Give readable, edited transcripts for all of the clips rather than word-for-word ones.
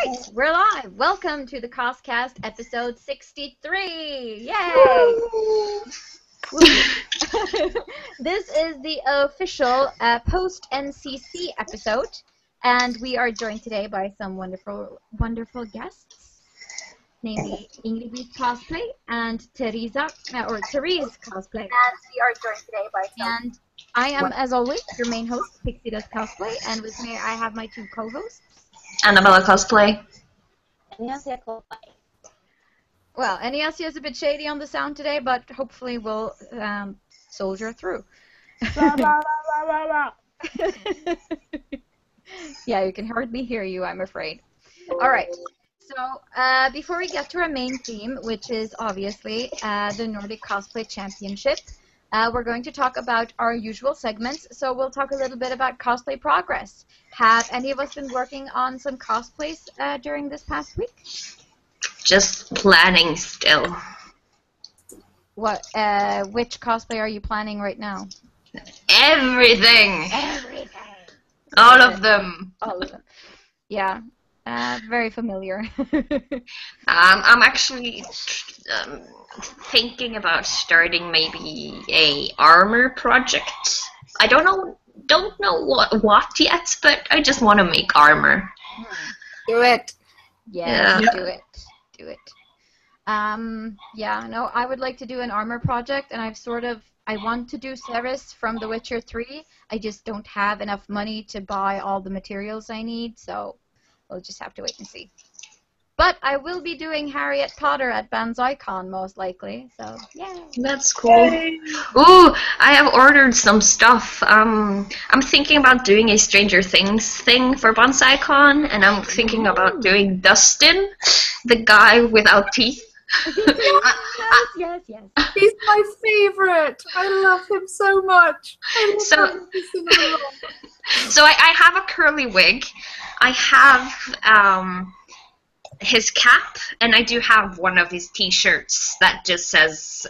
right, we're live. Welcome to the CosCast episode 63. Yay! This is the official post-NCC episode, and we are joined today by some wonderful guests, namely IngridBeast Cosplay and Theriz Cosplay. And we are joined today by And I am, as always, your main host, Pixiedust Cosplay, and with me I have my two co-hosts. Annabella Cosplay. Enyassia Cosplay. Well, Enyassia is a bit shady on the sound today, but hopefully we'll soldier through. Yeah, you can hardly hear you, I'm afraid. All right. So before we get to our main theme, which is obviously the Nordic Cosplay Championship, we're going to talk about our usual segments. So we'll talk a little bit about cosplay progress. Have any of us been working on some cosplays during this past week? Just planning still. What? Which cosplay are you planning right now? Everything! Everything! All of them! All of them. Yeah. Very familiar. I'm actually thinking about starting maybe a armor project. I don't know what yet, but I just want to make armor. Do it. Yes, Yeah. do it. Do it. Yeah, no, I would like to do an armor project, and I want to do Theriz from The Witcher 3. I just don't have enough money to buy all the materials I need, so we'll just have to wait and see. But I will be doing Harriet Potter at Banzaicon, most likely, so yeah. That's cool. Ooh, I have ordered some stuff. I'm thinking about doing a Stranger Things thing for Banzaicon, and I'm thinking about doing Dustin, the guy without teeth. Yes. He's my favorite. I love him so much. So I have a curly wig. I have his cap, and I do have one of his t-shirts that just says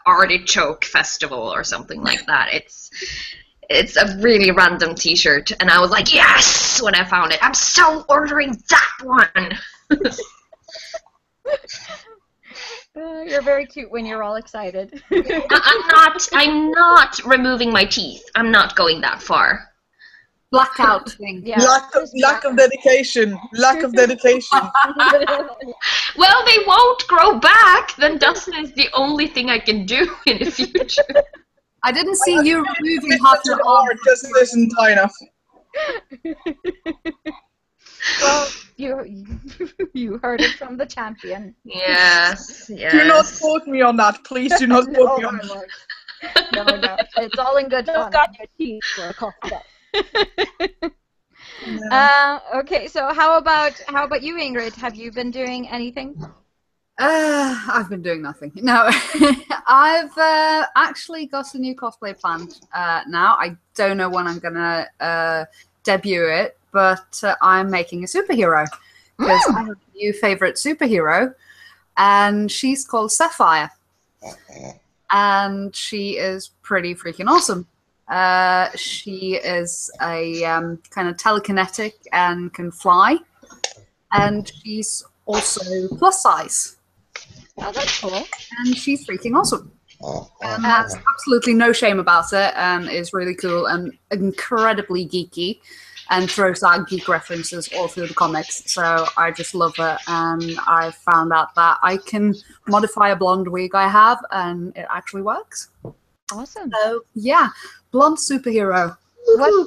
Artichoke Festival or something like that. It's a really random t-shirt, and I was like, yes, when I found it. I'm so ordering that one. You're very cute when you're all excited. I'm not removing my teeth. I'm not going that far. Blackout thing. Yeah. Lack of dedication. Lack of dedication. Well, they won't grow back. Then Dustin is the only thing I can do in the future. I didn't see you removing half your arm. Just isn't high enough. Well, you heard it from the champion. Yes. Do not quote me on that. Please do not quote me on that. No. It's all in good fun. got your teeth for a coffee. Okay, so how about you, Ingrid? Have you been doing anything? I've been doing nothing. No, I've actually got a new cosplay planned now. I don't know when I'm gonna debut it, but I'm making a superhero because I have a new favorite superhero, and she's called Sapphire, and she is pretty freaking awesome. She is a kind of telekinetic and can fly, and she's also plus size. Oh, that's cool. And she's freaking awesome. And has absolutely no shame about it, and is really cool and incredibly geeky, and throws out geek references all through the comics. So I just love it, and I found out that I can modify a blonde wig I have, and it actually works. Awesome. So yeah, blonde superhero.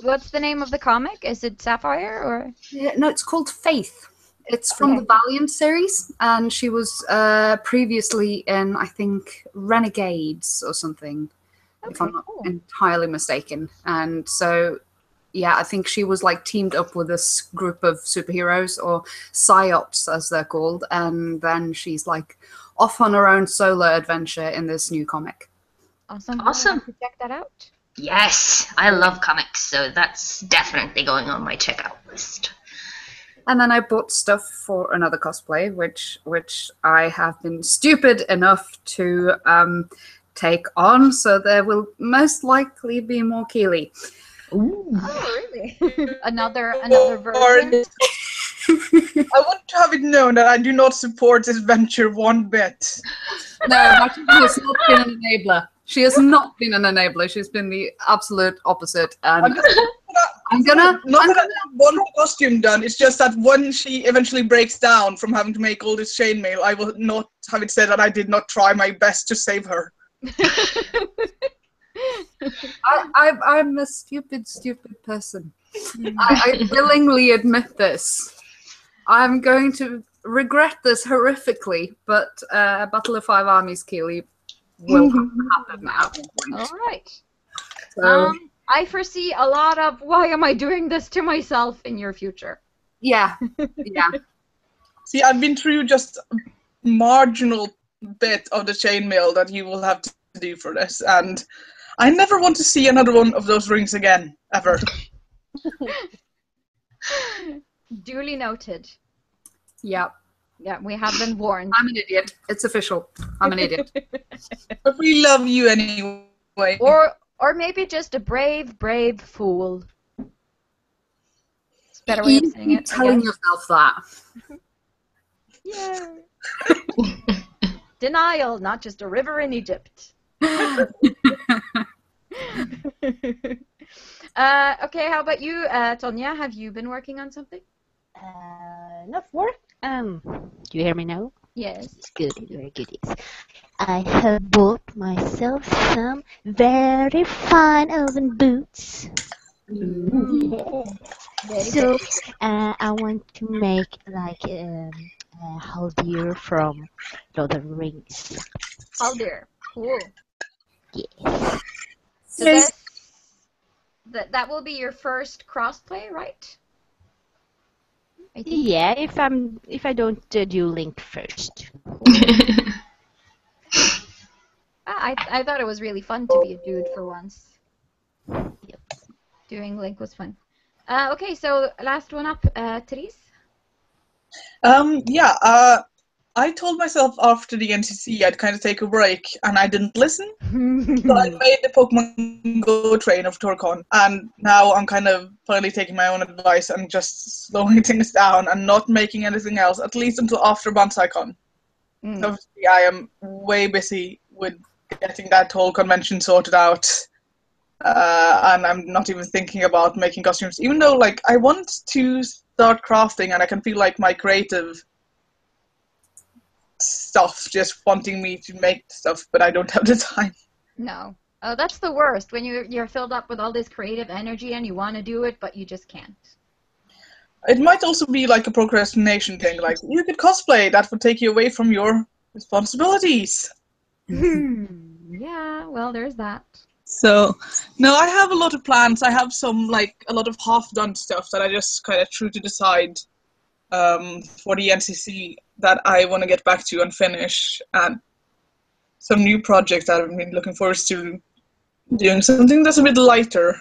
What's the name of the comic? Is it Sapphire or? Yeah, no, it's called Faith. It's from the Valiant series, and she was previously in, I think, Renegades or something, if I'm not entirely mistaken. And so, yeah, I think she was like teamed up with this group of superheroes, or psyops as they're called, and then she's like off on her own solo adventure in this new comic. Awesome. Awesome. To check that out. Yes, I love comics, so that's definitely going on my checkout list. And then I bought stuff for another cosplay, which I have been stupid enough to take on, so there will most likely be more Keely. Ooh. Oh, really? another version. I want to have it known that I do not support this venture one bit. No, Martine has not been an enabler. She has not been an enabler. She's been the absolute opposite. And I'm gonna one costume done. It's just that when she eventually breaks down from having to make all this chainmail, I will not have it said that I did not try my best to save her. I'm a stupid person. I willingly admit this. I'm going to regret this horrifically, but Battle of Five Armies Keeley will happen at one point. All right. So, I foresee a lot of why am I doing this to myself in your future. yeah. See, I've been through just a marginal bit of the chainmail that you will have to do for this, and I never want to see another one of those rings again, ever. Duly noted. Yeah. Yeah, we have been warned. I'm an idiot. It's official. I'm an idiot. But we love you anyway. Or maybe just a brave fool. It's a better way of saying it. Telling yourself that. Yeah. Denial, not just a river in Egypt. Okay, how about you, Tonya? Have you been working on something? Not work. Do you hear me now? Yes. It's good, very good. Yes. I have bought myself some very fine oven boots. So I want to make like a haldir from Lord of the Rings. Haldir. Cool. Yes. So that will be your first crossplay, right? I think. Yeah, if I don't do Link first. I thought it was really fun to be a dude for once. Yep. Doing Link was fun. Okay, so last one up, Theriz. I told myself after the NCC I'd kind of take a break, and I didn't listen. So I made the Pokemon Go train of Torucon, and now I'm kind of finally taking my own advice and just slowing things down and not making anything else, at least until after Banzaicon. Obviously, I am way busy with getting that whole convention sorted out, and I'm not even thinking about making costumes, even though, like, I want to start crafting, and I can feel like my creative stuff just wanting me to make stuff, but I don't have the time. No. Oh, that's the worst, when you're filled up with all this creative energy and you want to do it, but you just can't. It might also be like a procrastination thing, like, you could cosplay, that would take you away from your responsibilities. Yeah, well, there's that. So, no, I have a lot of plans. I have some, like, a lot of half-done stuff that I just kind of threw to the side for the NCC that I want to get back to and finish, and some new projects that I've been looking forward to doing something that's a bit lighter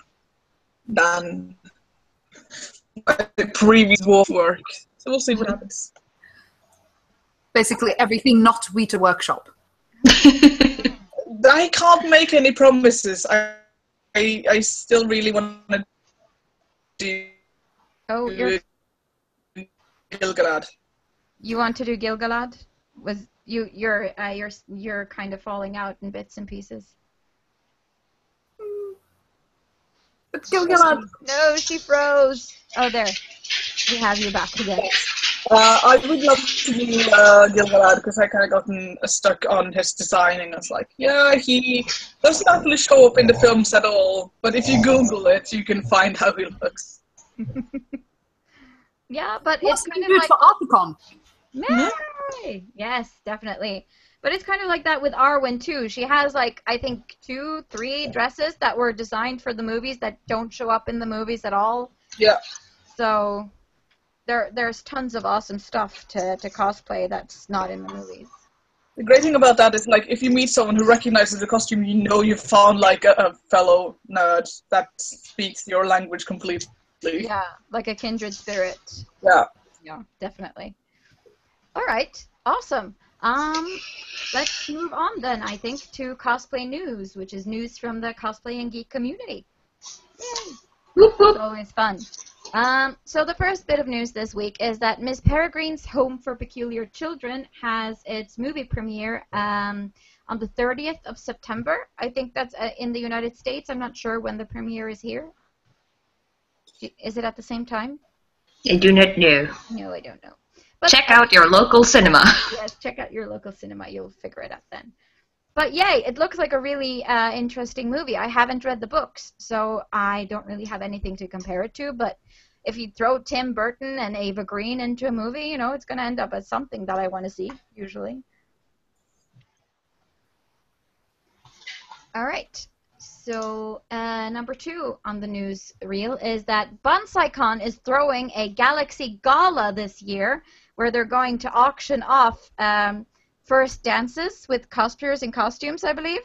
than my previous dwarf work. So we'll see what happens. Basically everything not Weta Workshop. I can't make any promises. I still really want to do Gilgalad. You want to do Gilgalad? Was you're kind of falling out in bits and pieces. But Gilgalad. No, she froze. Oh, there. We have you back again. I would love to do Gilgalad because I kind of gotten stuck on his design, and it's like, yeah, he doesn't actually show up in the films at all, but if you Google it, you can find how he looks. Yeah, but What's it's kind of good like... for Articon? Mary! Yes, definitely. But it's kind of like that with Arwen, too. She has, like, I think 2-3 dresses that were designed for the movies that don't show up in the movies at all. Yeah. So there's tons of awesome stuff to cosplay that's not in the movies. The great thing about that is, like, if you meet someone who recognizes the costume, you know you found, like, a fellow nerd that speaks your language completely. Yeah, like a kindred spirit. Yeah. Yeah, definitely. All right, awesome. Let's move on then, I think, to cosplay news, which is news from the cosplay and geek community. Yay! It's always fun. So the first bit of news this week is that Miss Peregrine's Home for Peculiar Children has its movie premiere on the 30th of September. I think that's in the United States. I'm not sure when the premiere is here. Is it at the same time? I do not know. No, I don't know. But check out your local cinema. Yes, check out your local cinema. You'll figure it out then. But yay, it looks like a really interesting movie. I haven't read the books, so I don't really have anything to compare it to, but if you throw Tim Burton and Ava Green into a movie, you know, it's going to end up as something that I want to see, usually. All right. So number 2 on the news reel is that Banzaicon is throwing a Galaxy Gala this year, where they're going to auction off first dances with cosplayers in costumes, I believe.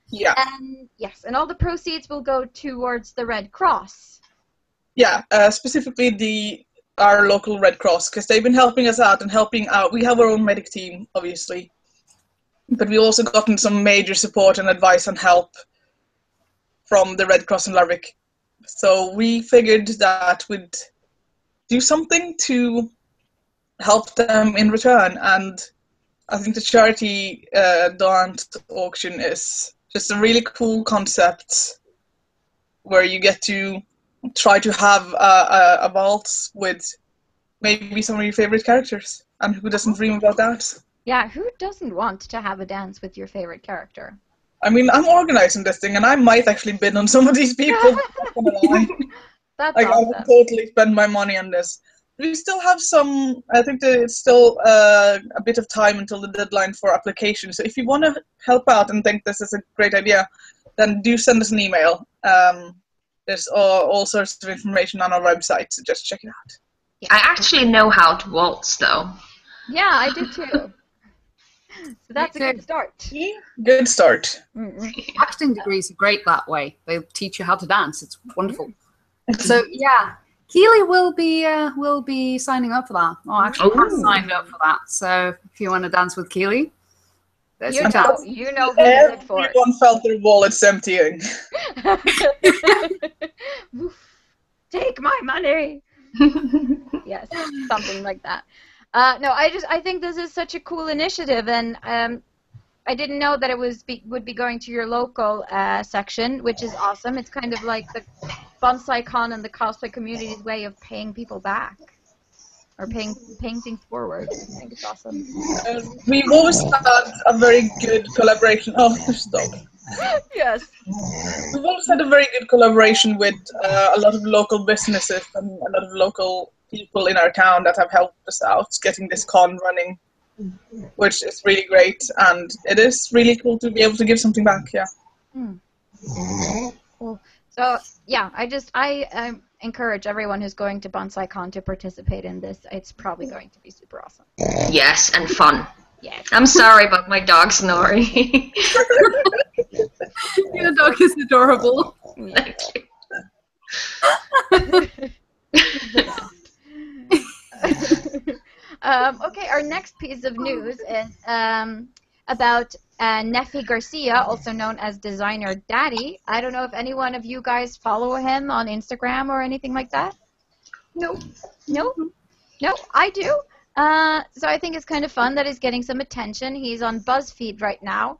Yeah. And yes, and all the proceeds will go towards the Red Cross. Yeah, specifically our local Red Cross, because they've been helping us out and helping out. We have our own medic team, obviously, but we've also gotten some major support and advice and help from the Red Cross in Larvik. So we figured that we'd do something to help them in return, and I think the charity Daunt auction is just a really cool concept where you get to try to have a waltz with maybe some of your favorite characters, and who doesn't dream about that? Yeah, who doesn't want to have a dance with your favorite character? I mean, I'm organizing this thing, and I might actually bid on some of these people. That's I awesome. would totally spend my money on this. We still have some, I think that it's still a bit of time until the deadline for application. So if you want to help out and think this is a great idea, then do send us an email. There's all sorts of information on our website, so just check it out. Yeah. I actually know how to waltz, though. Yeah, I do too. So that's a good start. Good start. Acting degrees are great that way. They teach you how to dance. It's wonderful. So yeah, Keely will be signing up for that. Oh, actually, has signed up for that. So if you want to dance with Keely, there's your chance. You know who to look for. Everyone felt their wallets emptying. Take my money. Yes, something like that. No, I think this is such a cool initiative, and I didn't know that it would be going to your local section, which is awesome. It's kind of like the Banzaicon and the cosplay community's way of paying people back, or paying things forward. I think it's awesome. We've always had a very good collaboration. Oh, stop. Yes. We've always had a very good collaboration with a lot of local businesses and a lot of local people in our town that have helped us out getting this con running, which is really great, and it is really cool to be able to give something back. Yeah. Cool. So yeah, I encourage everyone who's going to Banzaicon to participate in this. It's probably going to be super awesome. Yes, and fun. Yeah. I'm sorry about my dog snoring. Your dog is adorable. Thank you. Okay, our next piece of news is about Nephi Garcia, also known as Designer Daddy. I don't know if any one of you guys follow him on Instagram or anything like that. No, I do. So I think it's kind of fun that he's getting some attention. He's on BuzzFeed right now.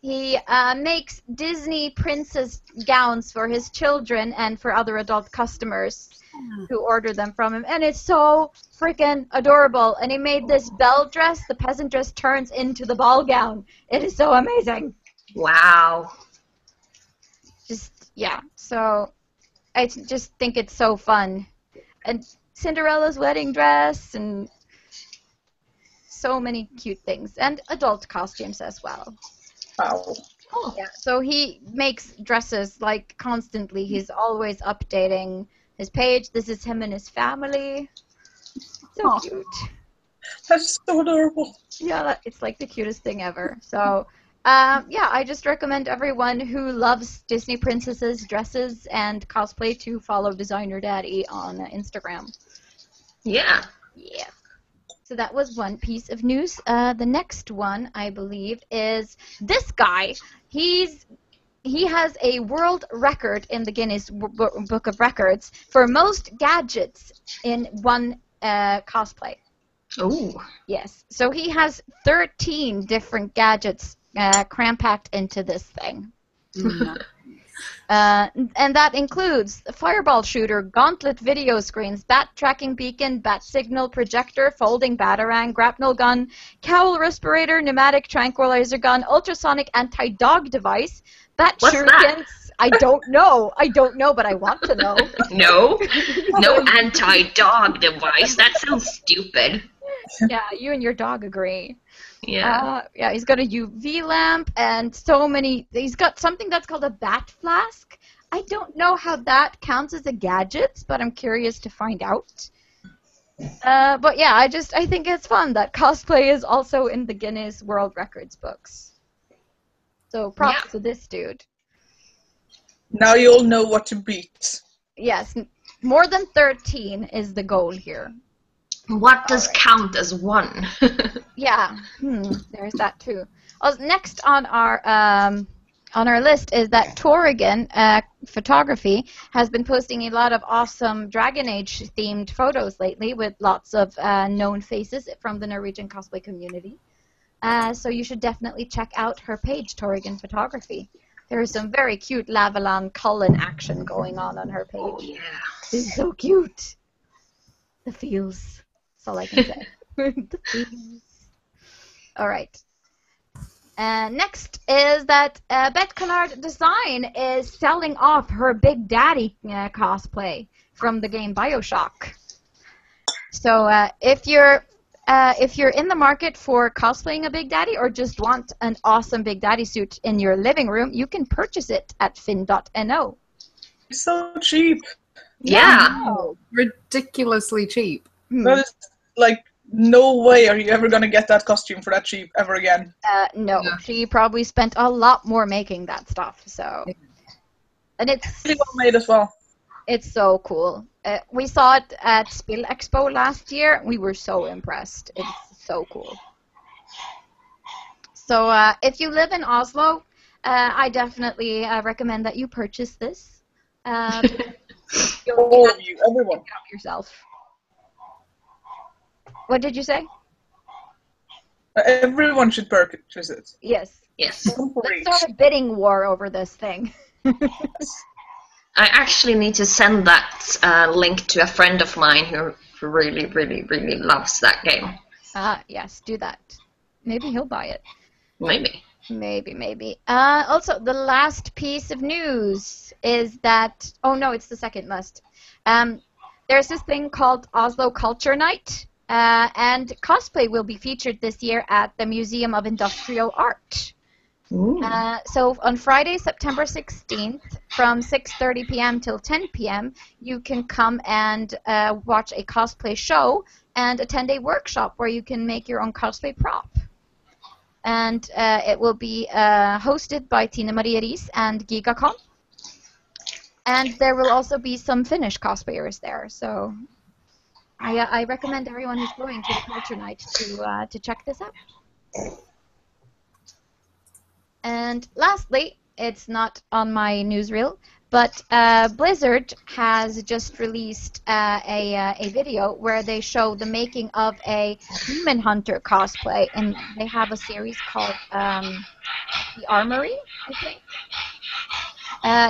He makes Disney princess gowns for his children and for other adult customers who order them from him. And it's so freaking adorable. And he made this belle dress. The peasant dress turns into the ball gown. It is so amazing. Wow. Yeah. So I just think it's so fun. And Cinderella's wedding dress and so many cute things. And adult costumes as well. Wow. Yeah, so he makes dresses like constantly. He's always updating his page. This is him and his family. So cute. That's so adorable. Yeah, it's like the cutest thing ever. So, yeah, I just recommend everyone who loves Disney princesses, dresses, and cosplay to follow Designer Daddy on Instagram. Yeah. Yeah. So that was one piece of news. The next one, I believe, is this guy. He's he has a world record in the Guinness Book of Records for most gadgets in one cosplay. Oh. Yes. So he has 13 different gadgets cram-packed into this thing. And that includes the fireball shooter, gauntlet video screens, bat tracking beacon, bat signal projector, folding batarang, grapnel gun, cowl respirator, pneumatic tranquilizer gun, ultrasonic anti-dog device, bat shurikens. That? I don't know, but I want to know. No anti-dog device. That sounds stupid. Yeah, you and your dog agree. Yeah. Yeah, he's got a UV lamp and so many. He's got something that's called a bat flask. I don't know how that counts as a gadget, but I'm curious to find out. But yeah, I think it's fun that cosplay is also in the Guinness World Records books. So props to this dude. Now you all know what to beat. Yes, more than 13 is the goal here. What does count as one? Yeah, there's that too. Next on our list is that Torucon Photography has been posting a lot of awesome Dragon Age themed photos lately with lots of known faces from the Norwegian cosplay community. So you should definitely check out her page, Torucon Photography. There is some very cute Lavalon Cullen action going on her page. Oh, yeah. It's so cute. The feels. That's all I can say. The feels. All right. Next is that Beth Cunard Design is selling off her Big Daddy cosplay from the game BioShock. So if you're in the market for cosplaying a Big Daddy or just want an awesome Big Daddy suit in your living room, you can purchase it at fin.no. It's so cheap. Yeah. Oh, ridiculously cheap. That is, like, no way are you ever going to get that costume for that cheap ever again. No, she probably spent a lot more making that stuff. So, and it's Really well made as well. It's so cool. We saw it at Spill Expo last year. We were so impressed. It's so cool. So if you live in Oslo, I definitely recommend that you purchase this. All of you, everyone. Help yourself. What did you say? Everyone should purchase it. Yes. Yes. Let's start a bidding war over this thing. I actually need to send that link to a friend of mine who really, really, really loves that game. Yes, do that. Maybe he'll buy it. Maybe. Maybe. Also, the last piece of news is that... Oh, no, it's the second last. There's this thing called Oslo Culture Night, and cosplay will be featured this year at the Museum of Industrial Art. So on Friday, September 16th, from 6:30 p.m. till 10 p.m., you can come and watch a cosplay show and attend a workshop where you can make your own cosplay prop. And it will be hosted by Tina Maria Ries and GigaCon. And there will also be some Finnish cosplayers there. So I recommend everyone who's going to the Culture Night to check this out. And lastly, it's not on my newsreel, but Blizzard has just released a video where they show the making of a Demon Hunter cosplay, and they have a series called The Armory, I think.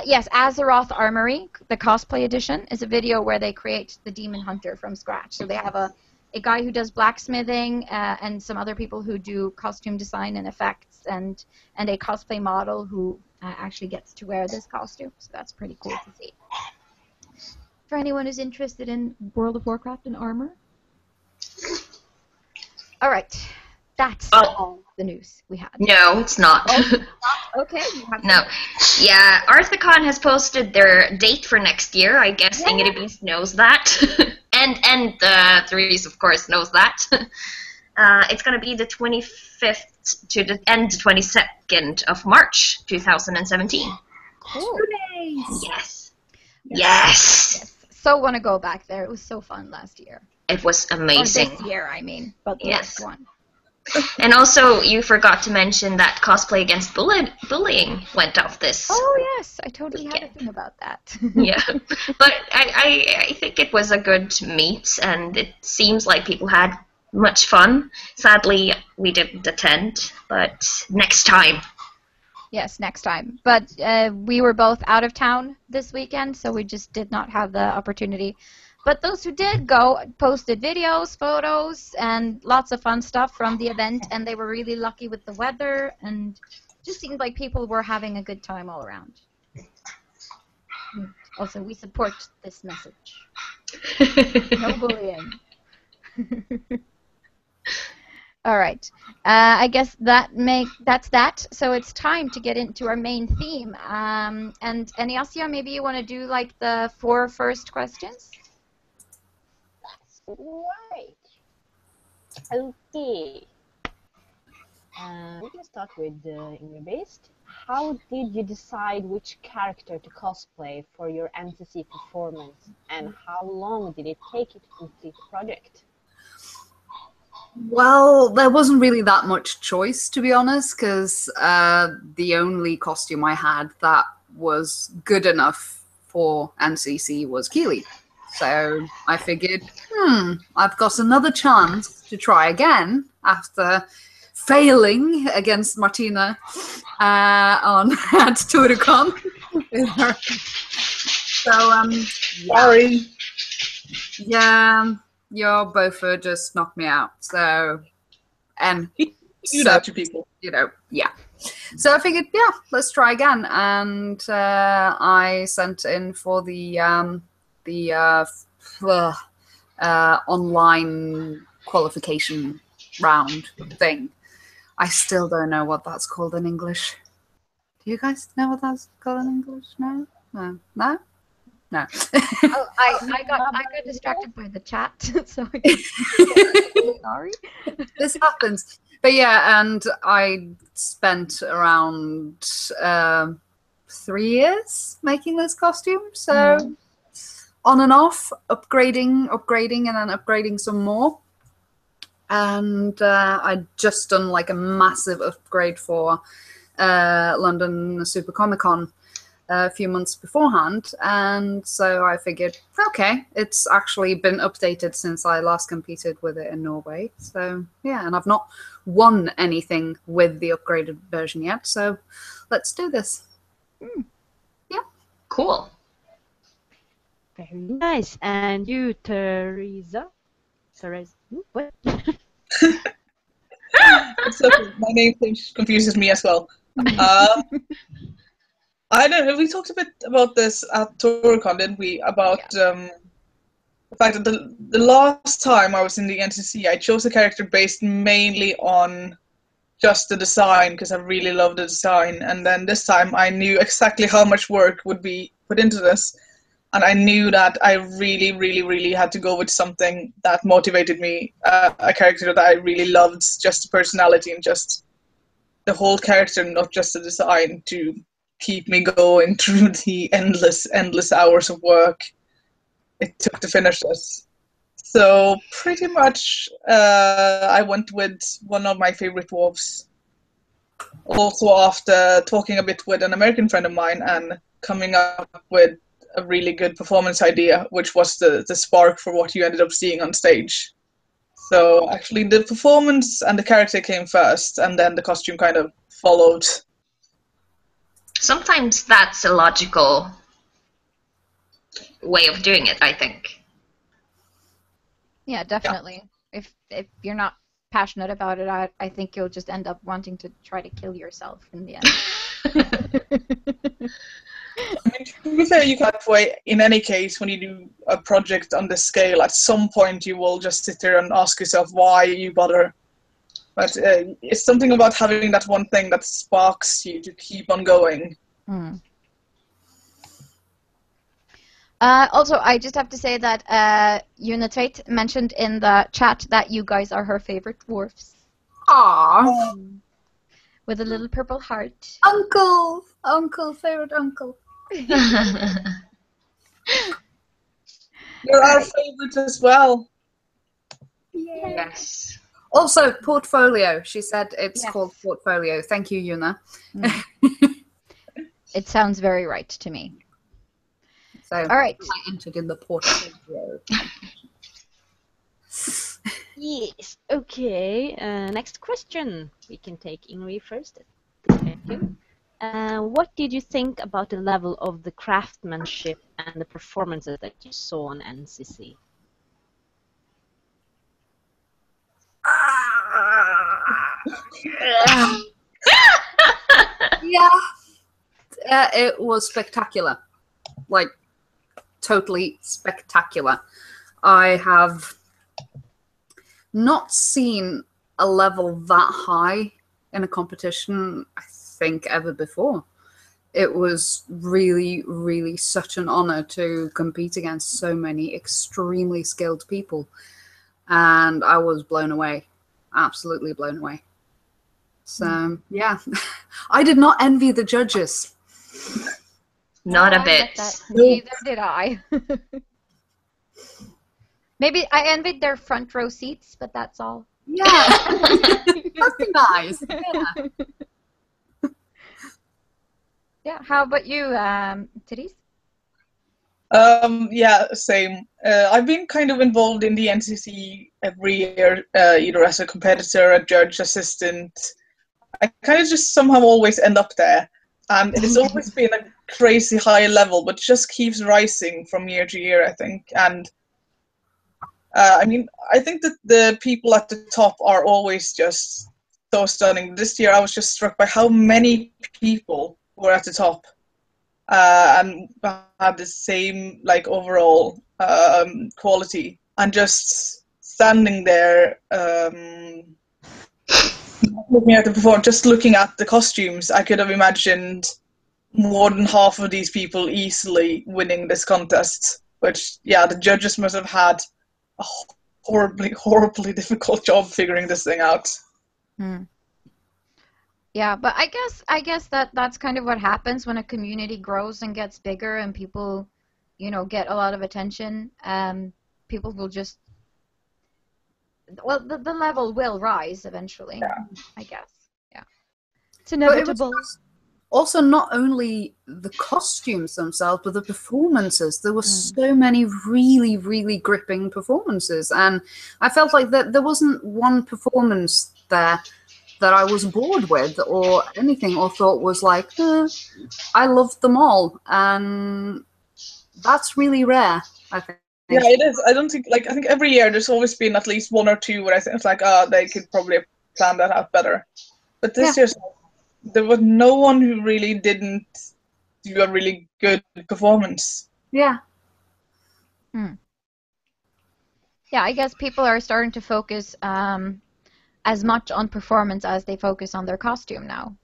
Yes, Azeroth Armory, the cosplay edition, is a video where they create the Demon Hunter from scratch. So they have a guy who does blacksmithing and some other people who do costume design and effects, and a cosplay model who actually gets to wear this costume. So that's pretty cool to see. For anyone who's interested in World of Warcraft and armor. All right. That's all the news we had. No, it's not. Okay. You have No. Yeah, Arthicon has posted their date for next year. I guess IngridBeast knows that. and Theriz, of course, knows that. It's going to be the 25th to the 22nd of March, 2017. Cool. Yes. So want to go back there. It was so fun last year. It was Or amazing. this year, I mean. But the Yes. last one. And also, you forgot to mention that cosplay against bullying went off this. Oh yes, I totally had a weekend. thing about that. Yeah, but I think it was a good meet, and it seems like people had much fun. Sadly, we didn't attend, but next time. Yes, next time. But we were both out of town this weekend, so we just did not have the opportunity. But those who did go posted videos, photos, and lots of fun stuff from the event, and they were really lucky with the weather, and just seemed like people were having a good time all around. Also, we support this message. No bullying. All right. I guess that's that. So it's time to get into our main theme. And Enyassia, maybe you want to do like the 4 first questions? Right. Okay. We can start with IngridBeast. How did you decide which character to cosplay for your NCC performance, and how long did it take you to complete the project? Well, there wasn't really that much choice, to be honest, because the only costume I had that was good enough for NCC was Keely. So I figured, I've got another chance to try again after failing against Martine at Torucon. So, Sorry. yeah, your Bofa just knocked me out. So, and You do that to people. yeah. So I figured, yeah, let's try again. And I sent in for the online qualification round thing. I still don't know what that's called in English. Do you guys know what that's called in English? No? No? No? No. Oh, I got distracted by the chat, so sorry. This happens. But yeah, and I spent around 3 years making this costume. So on and off, upgrading, and then upgrading some more. And I'd just done like a massive upgrade for London Super Comic Con a few months beforehand, and so I figured, okay, it's actually been updated since I last competed with it in Norway. So yeah, and I've not won anything with the upgraded version yet, so let's do this. Yeah. Cool. Very nice. And you, Theriz? What? It's okay. My name confuses me as well. I don't know. We talked a bit about this at Torucon, didn't we? About the fact that the last time I was in the NCC, I chose a character based mainly on just the design because I really loved the design. And then this time I knew exactly how much work would be put into this. And I knew that I really, really, really had to go with something that motivated me, a character that I really loved, just the personality and just the whole character, not just the design, to keep me going through the endless hours of work it took to finish this. So pretty much I went with one of my favorite dwarves. Also after talking a bit with an American friend of mine and coming up with a really good performance idea, which was the spark for what you ended up seeing on stage. So actually the performance and the character came first, and then the costume kind of followed. Sometimes that's a logical way of doing it, I think. Yeah, definitely. Yeah. If you're not passionate about it, I think you'll just end up wanting to try to kill yourself in the end. I mean, to be fair, you can't wait. In any case, when you do a project on this scale, at some point you will just sit there and ask yourself why you bother. But it's something about having that one thing that sparks you to keep on going. Also, I just have to say that Untitled mentioned in the chat that you guys are her favorite dwarfs. Aww. With a little purple heart. Uncle, favorite uncle. You're our favorite as well. Yes. Also, portfolio. She said it's Yes. called portfolio. Thank you, Yuna. It sounds very right to me. So, All right. I entered in the portfolio. Yes. Okay. Next question. We can take Ingrid first. Thank you. What did you think about the level of the craftsmanship and the performances that you saw on NCC? Yeah, it was spectacular. Like, totally spectacular. I have not seen a level that high in a competition, I think, ever before. It was really, really such an honor to compete against so many extremely skilled people. And I was blown away. Absolutely blown away. So, yeah. I did not envy the judges. Not a I bit. get that. Neither did I. Maybe I envied their front row seats, but that's all. Yeah. That'd be nice. Yeah. Yeah. How about you, Theriz? Yeah, same. I've been kind of involved in the NCC every year, either as a competitor, a judge, assistant. I kind of just somehow always end up there. And it's always been a crazy high level, but just keeps rising from year to year, I think. And I mean, I think that the people at the top are always just so stunning. This year I was just struck by how many people were at the top. And had the same like overall quality, and just standing there looking at the performance, just looking at the costumes, I could have imagined more than half of these people easily winning this contest, which, yeah, the judges must have had a horribly difficult job figuring this thing out. Yeah, but I guess that's kind of what happens when a community grows and gets bigger and people, get a lot of attention. People will just, well, the level will rise eventually. Yeah. I guess. Yeah, it's inevitable. Also, not only the costumes themselves, but the performances. There were so many really, really gripping performances, and I felt like that there wasn't one performance there that I was bored with or anything, or thought was like, I loved them all, and that's really rare, I think. Yeah, it is. I think every year there's always been at least one or two where I think it's like, they could probably have planned that out better. But this year, there was no one who really didn't do a really good performance. Yeah. Yeah, I guess people are starting to focus as much on performance as they focus on their costume now.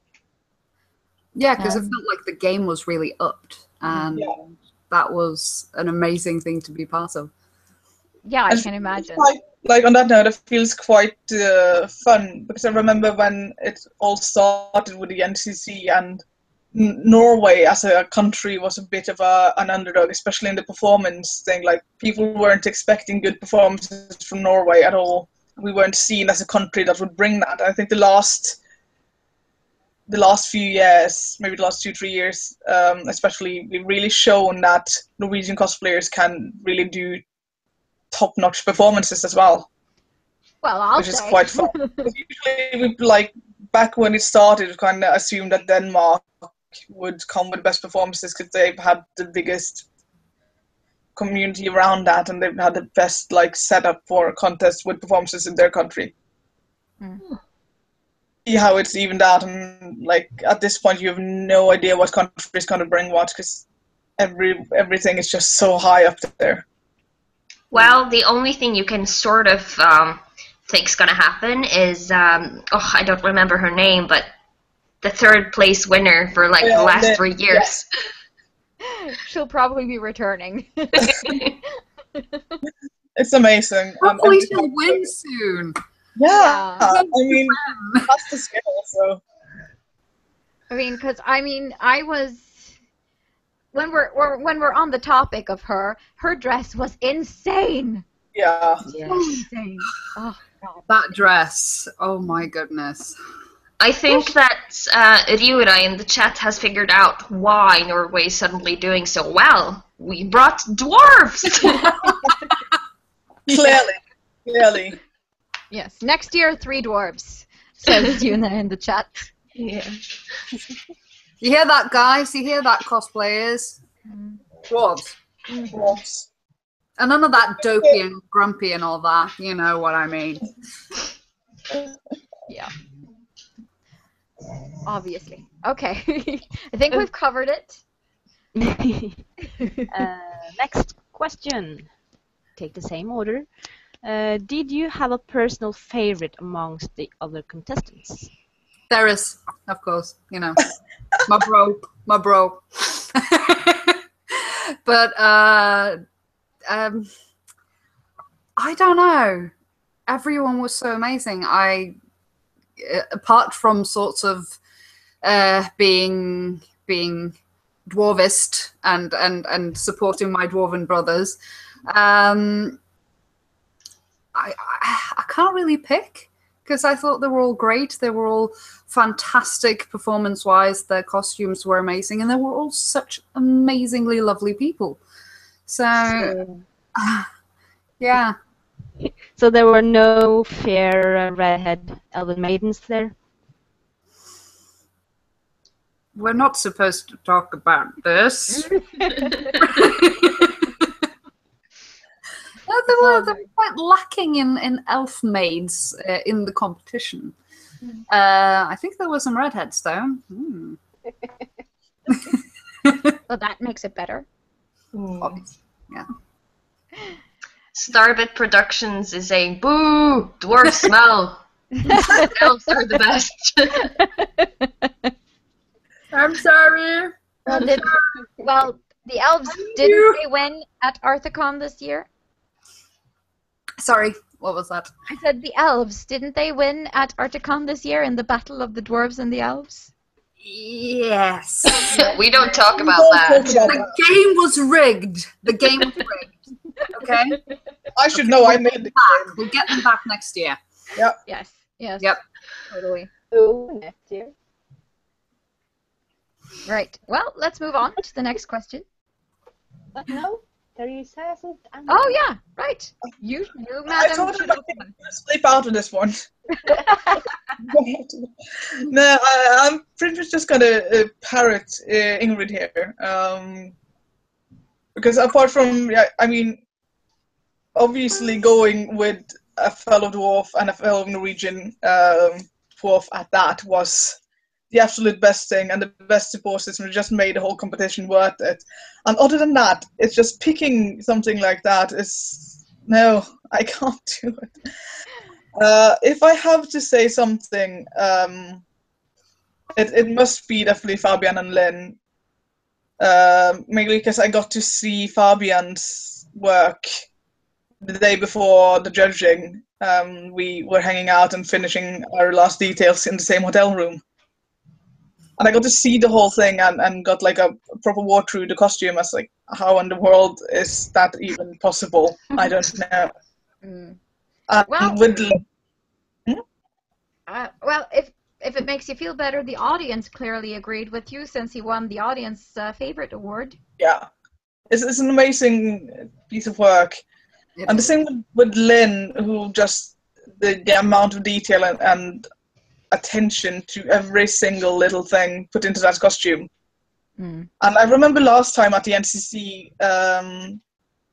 Yeah, because it felt like the game was really upped, and that was an amazing thing to be part of. Yeah, I can imagine. Like on that note, it feels quite fun, because I remember when it all started with the NCC, and Norway as a country was a bit of an underdog, especially in the performance thing. Like, people weren't expecting good performances from Norway at all. We weren't seen as a country that would bring that. I think the last few years, maybe the last 2-3 years, especially, we've really shown that Norwegian cosplayers can really do top-notch performances as well. Well, which is quite fun. Usually, back when it started, we kind of assumed that Denmark would come with the best performances because they've had the biggest community around that, and they've had the best setup for contests with performances in their country. See how it's evened out, and at this point you have no idea what country is going to bring what, because everything is just so high up there. Well, the only thing you can sort of think's going to happen is I don't remember her name, but the third place winner for the last 3 years. Yeah. She'll probably be returning. It's amazing. Hopefully she'll win soon. Yeah. I mean, that's the skill. So. I mean, because I was when we're on the topic of her dress was insane. Yeah. So insane. Oh. That dress. Oh my goodness. I think that Ryura in the chat has figured out why Norway is suddenly doing so well. We brought dwarves! Clearly. Yes, next year 3 dwarves, says Yuna in the chat. Yeah. You hear that, guys? You hear that, cosplayers? Dwarves. Dwarves. And none of that dopey and grumpy and all that. You know what I mean. Yeah. Obviously. Okay. I think we've covered it. Next question. Take the same order. Did you have a personal favorite amongst the other contestants? Theriz, of course. You know, my bro. But I don't know. Everyone was so amazing. Apart from sorts of being dwarvist and supporting my dwarven brothers, I can't really pick because I thought they were all great. They were all fantastic performance-wise. Their costumes were amazing, and they were all such amazingly lovely people. So yeah. So there were no fair redhead elven maidens there? We're not supposed to talk about this. They were quite lacking in elf maids in the competition. I think there were some redheads though. Well, that makes it better. Obviously, yeah. Starbit Productions is saying, boo! Dwarves smell! Elves are the best. I'm sorry. Well, the elves, didn't they win at Arthicon this year? Sorry, what was that? I said the elves, didn't they win at Arthicon this year in the battle of the dwarves and the elves? Yes. We don't talk about that. The game was rigged. The game was rigged. Okay? I should know. I made the game. We'll get them back next year. Yep. Yes. Yes. Yep. Totally. Oh, next year. Right. Well, let's move on to the next question. No, Theriz hasn't. Oh yeah, right. You I madam, told should him open. to sleep out of this one. No, I'm pretty much just gonna parrot Ingrid here. Because apart from, I mean, obviously going with a fellow dwarf and a fellow Norwegian dwarf at that was the absolute best thing, and the best support system just made the whole competition worth it. And other than that, it's just picking something like that is, no, I can't do it. If I have to say something, it must be definitely Fabian and Lynn. Mainly because I got to see Fabian's work the day before the judging. We were hanging out and finishing our last details in the same hotel room. And I got to see the whole thing and got like a proper walk through the costume. I was like, how in the world is that even possible? I don't know. Well, well, if it makes you feel better, the audience clearly agreed with you since he won the audience favorite award. Yeah, it's an amazing piece of work. And the same with Lynn, who just the amount of detail and attention to every single little thing put into that costume. And I remember last time at the NCC,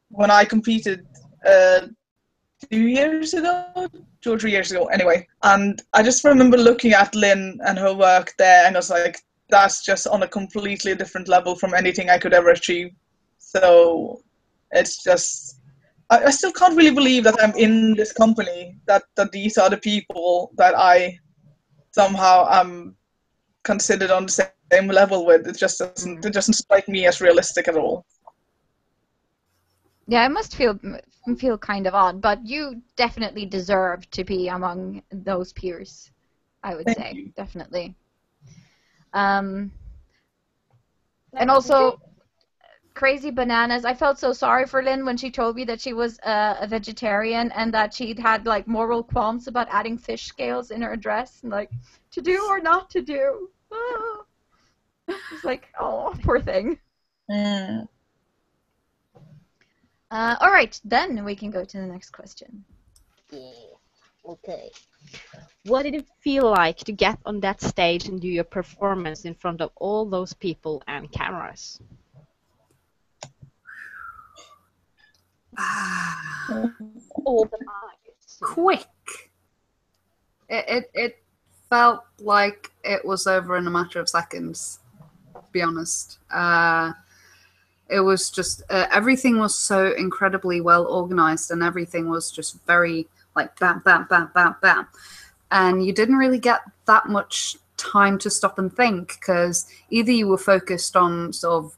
when I competed 2 years ago, 2 or 3 years ago, anyway. And I just remember looking at Lynn and her work there, and I was like, that's just on a completely different level from anything I could ever achieve. So it's just, I still can't really believe that I'm in this company, that these are the people that I somehow am considered on the same level with. It doesn't strike me as realistic at all. Yeah, it must feel kind of odd, but you definitely deserve to be among those peers, I would Thank say. you. Definitely. And also, crazy bananas. I felt so sorry for Lynn when she told me that she was a vegetarian and that she'd had like moral qualms about adding fish scales in her dress, and like to do or not to do. Ah. It's like, oh, poor thing. Mm. All right, then we can go to the next question. Yeah. Okay. What did it feel like to get on that stage and do your performance in front of all those people and cameras? Open eyes. Quick. It felt like it was over in a matter of seconds, to be honest. It was just, everything was so incredibly well organized, and everything was just very, like, bam, bam, bam, bam, bam. And you didn't really get that much time to stop and think, because either you were focused on sort of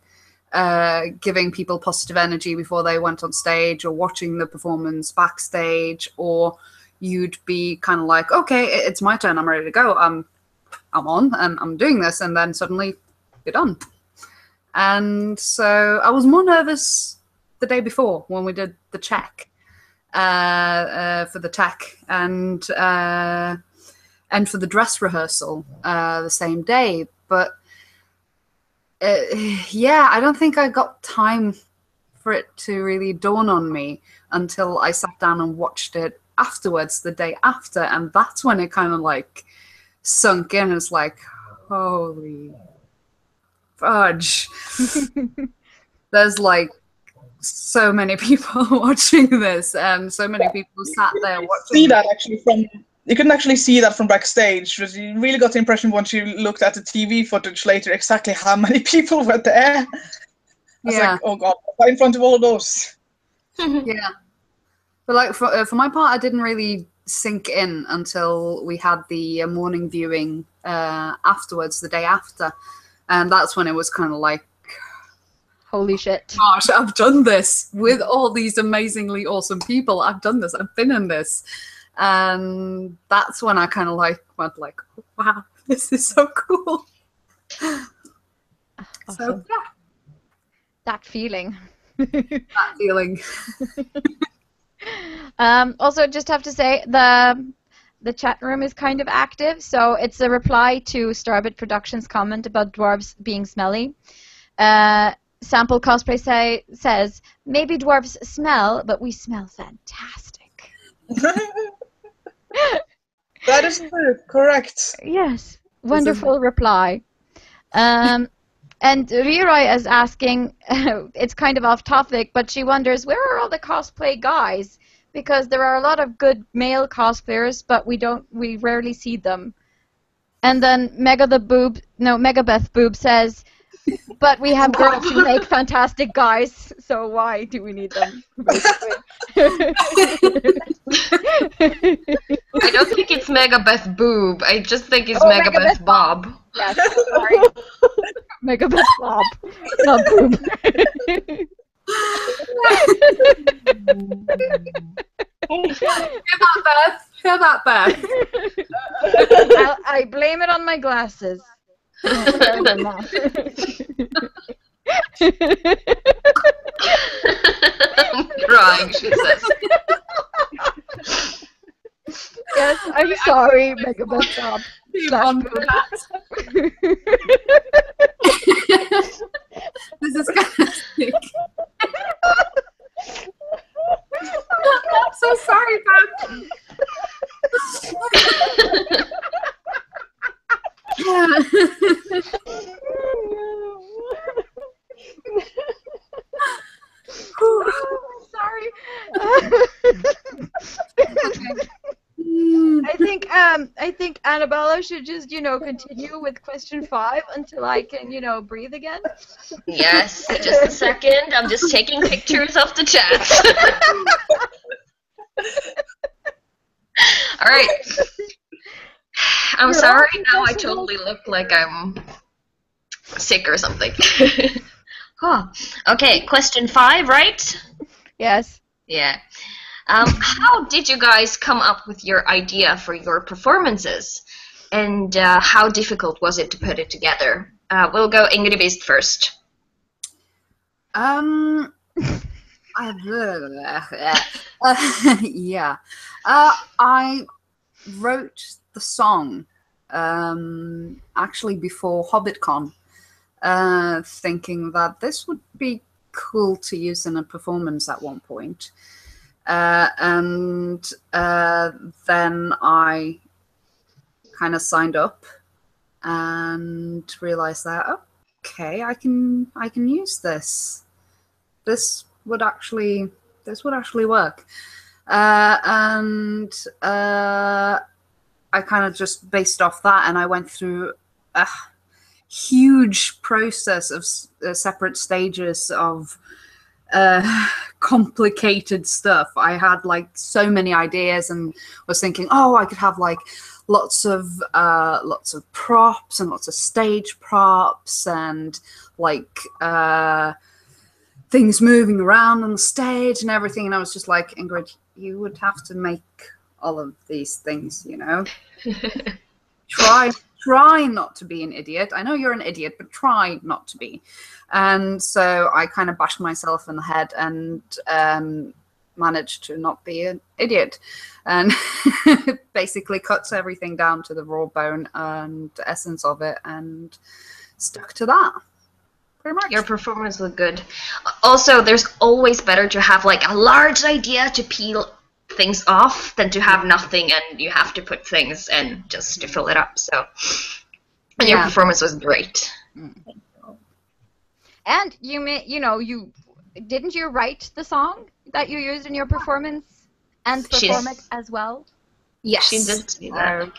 giving people positive energy before they went on stage, or watching the performance backstage, or you'd be kind of like, okay, it's my turn, I'm ready to go, I'm on, and I'm doing this, and then suddenly you're done. And so I was more nervous the day before when we did the check for the tech, and for the dress rehearsal the same day. But yeah, I don't think I got time for it to really dawn on me until I sat down and watched it afterwards, the day after, and that's when it kind of like sunk in. It's like, holy fudge. There's like so many people watching this, and so many people sat there watching. You couldn't actually see that from backstage. You really got the impression once you looked at the TV footage later exactly how many people were there. Yeah. Like, oh god, in front of all of those. Yeah. But like for my part, I didn't really sink in until we had the morning viewing afterwards, the day after. And that's when it was kind of like, Holy shit. gosh, I've done this with all these amazingly awesome people. I've done this. I've been in this. And that's when I kind of like went like, wow, this is so cool. Awesome. So yeah, That feeling. that feeling. Also, just have to say, the chat room is kind of active, so it's a reply to Starbit Productions' comment about dwarves being smelly. Sample Cosplay says, maybe dwarves smell, but we smell fantastic. That is true, correct. Yes, wonderful reply. And Riroy is asking, it's kind of off topic, but she wonders, where are all the cosplay guys? Because there are a lot of good male cosplayers, but we rarely see them. And then Megabeth Boob says, but we have girls who make fantastic guys, so why do we need them? I don't think it's Megabeth Boob. I just think it's Megabeth Bob. Yes, sorry. Megabeth Bob, not Boob. Hear that, Beth. I blame it on my glasses. I'm crying, she says. Yes, I'm sorry, Megabeth Bob. This is kind of sick. I'm so sorry, Beth. Sorry. I think Annabella should just, continue with question 5 until I can, breathe again. Yes, just a second. I'm just taking pictures of the chat. All right. I'm sorry, now I totally look like I'm sick or something. Okay, question 5, right? Yes. Yeah. How did you guys come up with your idea for your performances? And how difficult was it to put it together? We'll go IngridBeast first. Yeah. I wrote the song actually before HobbitCon, thinking that this would be cool to use in a performance at one point. And then I kind of signed up and realized that, okay, I can use this. This would actually work. And I kind of just based off that, and I went through a huge process of separate stages of complicated stuff. I had like so many ideas and was thinking, oh, I could have like lots of props and lots of stage props and like things moving around on the stage and everything. And I was just like, Ingrid, you would have to make all of these things, you know. Try not to be an idiot. I know you're an idiot, but try not to be. And so I kind of bashed myself in the head and managed to not be an idiot, and basically cuts everything down to the raw bone and the essence of it, and stuck to that. Pretty much. Your performance was good. Also, there's always better to have like a large idea to peel things off than to have nothing and you have to put things in just to fill it up. So, and your performance was great. And you didn't you write the song that you used in your performance and perform it as well? Yes, she did say that.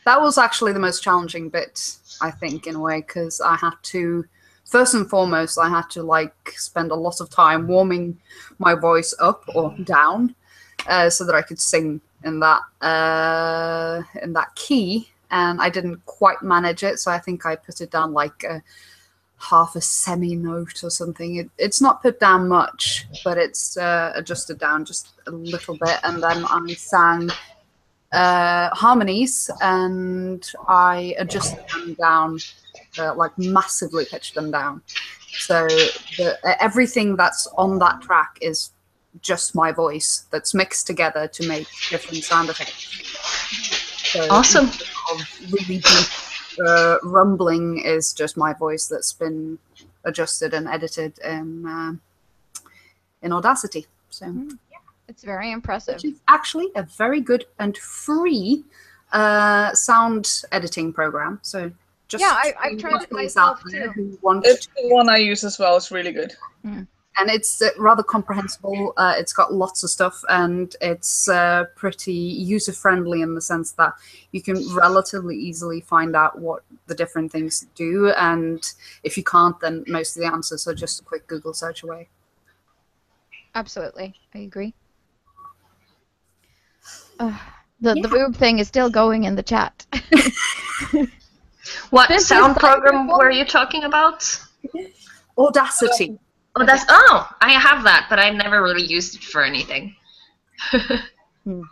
That was actually the most challenging bit, I think, in a way, because I had to. First and foremost, I had to like spend a lot of time warming my voice up or down, so that I could sing in that key, and I didn't quite manage it. So I think I put it down like half a semi-note or something. It's not put down much, but it's adjusted down just a little bit, and then I sang harmonies, and I adjusted them down. Like massively pitch them down, so everything that's on that track is just my voice that's mixed together to make different sound effects. So awesome. Really deep rumbling is just my voice that's been adjusted and edited in Audacity. So it's very impressive. Which is actually a very good and free sound editing program. So. I've tried it myself too. It's the one I use as well. It's really good. And it's rather comprehensible. It's got lots of stuff, and it's pretty user-friendly in the sense that you can relatively easily find out what the different things do, and if you can't, then most of the answers are just a quick Google search away. Absolutely. I agree. The boob thing is still going in the chat. What sound program were you talking about? Audacity. Oh, I have that, but I've never really used it for anything. Oh,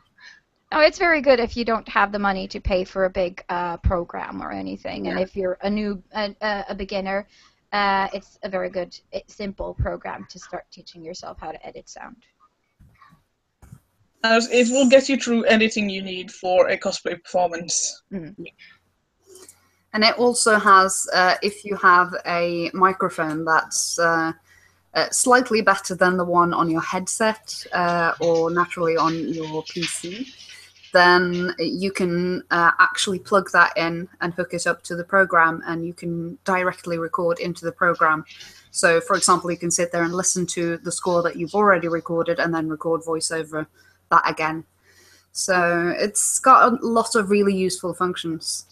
it's very good if you don't have the money to pay for a big program or anything, and if you're a beginner, it's a very good, simple program to start teaching yourself how to edit sound. It will get you through anything you need for a cosplay performance. And it also has, if you have a microphone that's slightly better than the one on your headset or naturally on your PC, then you can actually plug that in and hook it up to the program, and you can directly record into the program. So, for example, you can sit there and listen to the score that you've already recorded and then record voice over that again. So it's got a lot of really useful functions.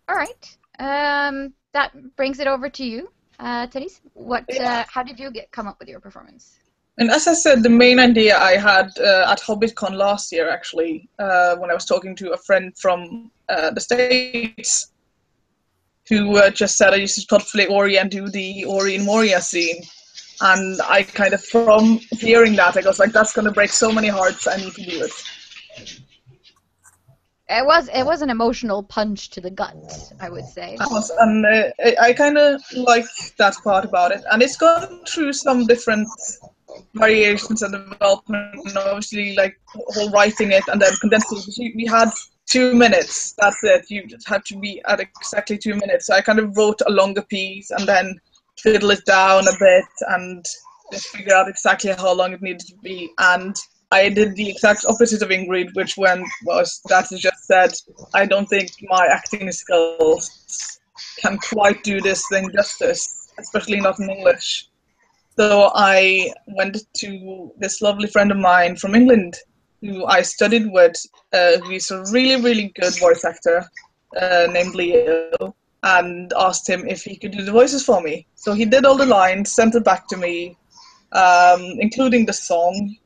All right. That brings it over to you, Theriz. How did you come up with your performance? And as I said, the main idea I had at HobbitCon last year, actually, when I was talking to a friend from the States, who just said I used to cosplay Ori and do the Ori and Moria scene. And I kind of, from hearing that, I was like, that's going to break so many hearts, I need to do it. It was an emotional punch to the gut, I would say. And I kind of like that part about it. And it's gone through some different variations and development. And obviously, like whole writing it and then condensing it. We had 2 minutes. That's it. You just have to be at exactly 2 minutes. So I kind of wrote a longer piece and then fiddle it down a bit and just figure out exactly how long it needed to be. And I did the exact opposite of Ingrid, which was that she just said, I don't think my acting skills can quite do this thing justice, especially not in English. So I went to this lovely friend of mine from England, who I studied with, who is a really, really good voice actor, named Leo, and asked him if he could do the voices for me. So he did all the lines, sent it back to me, including the song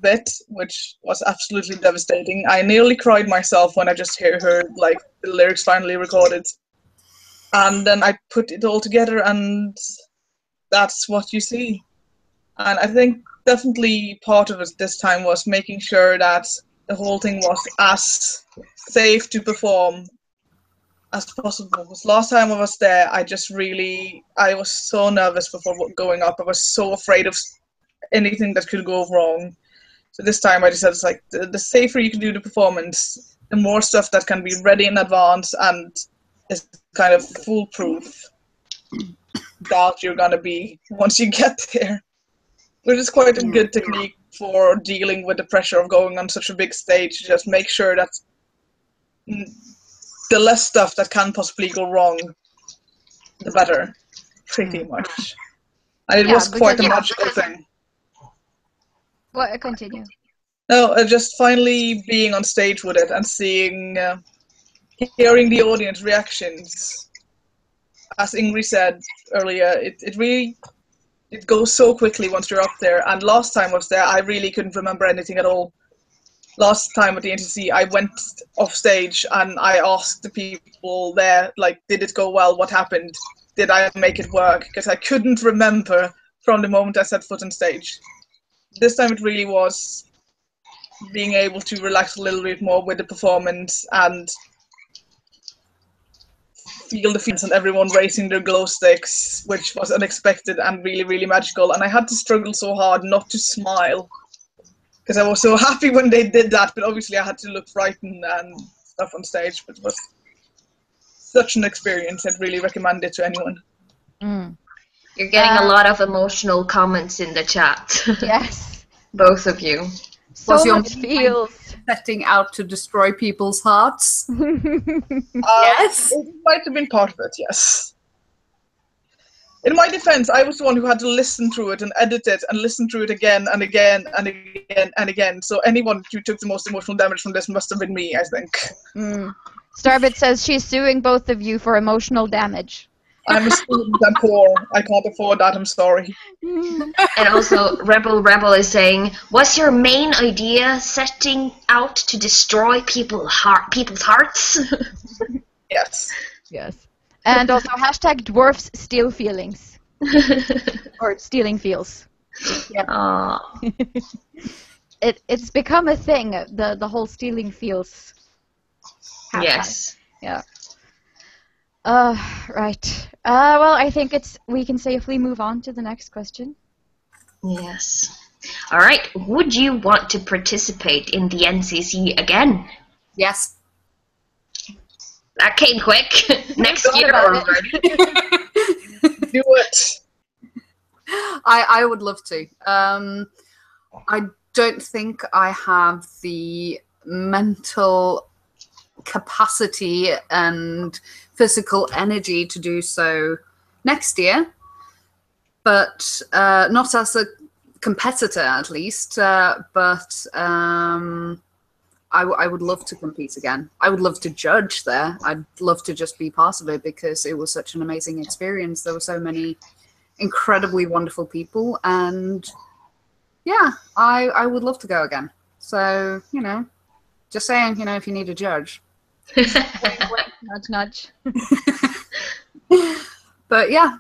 bit, which was absolutely devastating. I nearly cried myself when I just heard like the lyrics finally recorded. And then I put it all together, and that's what you see. And I think definitely part of it this time was making sure that the whole thing was as safe to perform as possible. Because last time I was there, I was so nervous before going up. I was so afraid of anything that could go wrong. So this time I decided it's like the safer you can do the performance, the more stuff that can be ready in advance and is kind of foolproof that you're gonna be once you get there. Which is quite a good technique for dealing with the pressure of going on such a big stage. Just make sure that the less stuff that can possibly go wrong, the better, pretty much. And it was quite a magical thing. Well, continue. No, just finally being on stage with it and hearing the audience reactions. As Ingrid said earlier, it goes so quickly once you're up there. And last time I was there, I really couldn't remember anything at all. Last time at the NCC, I went off stage and I asked the people there, like, did it go well? What happened? Did I make it work? Because I couldn't remember from the moment I set foot on stage. This time it really was being able to relax a little bit more with the performance and feel the feelings and everyone raising their glow sticks, which was unexpected and really, really magical. And I had to struggle so hard not to smile because I was so happy when they did that, but obviously I had to look frightened and stuff on stage. But it was such an experience. I'd really recommend it to anyone. You're getting a lot of emotional comments in the chat. Yes. Both of you. So much feels. Setting out to destroy people's hearts. Yes. It might have been part of it, yes. In my defense, I was the one who had to listen through it and edit it and listen through it again and again and again and again. So anyone who took the most emotional damage from this must have been me, I think. Starbit says she's suing both of you for emotional damage. I'm a student, I'm poor. I can't afford that, I'm sorry. And also, Rebel is saying, was your main idea setting out to destroy people's hearts? Yes. Yes. And also, hashtag dwarfs steal feelings. Or stealing feels. Yeah. It's become a thing, the whole stealing feels. Yes. Yeah. Right. Well, I think we can safely move on to the next question. Yes. All right. Would you want to participate in the NCC again? Yes. That came quick. Next year already. Do it. I would love to. I don't think I have the mental capacity and physical energy to do so next year, but not as a competitor at least, but I would love to compete again. I would love to judge there. I'd love to just be part of it because it was such an amazing experience. There were so many incredibly wonderful people, and yeah, I would love to go again. So, just saying, if you need a judge. Nudge, nudge. But yeah,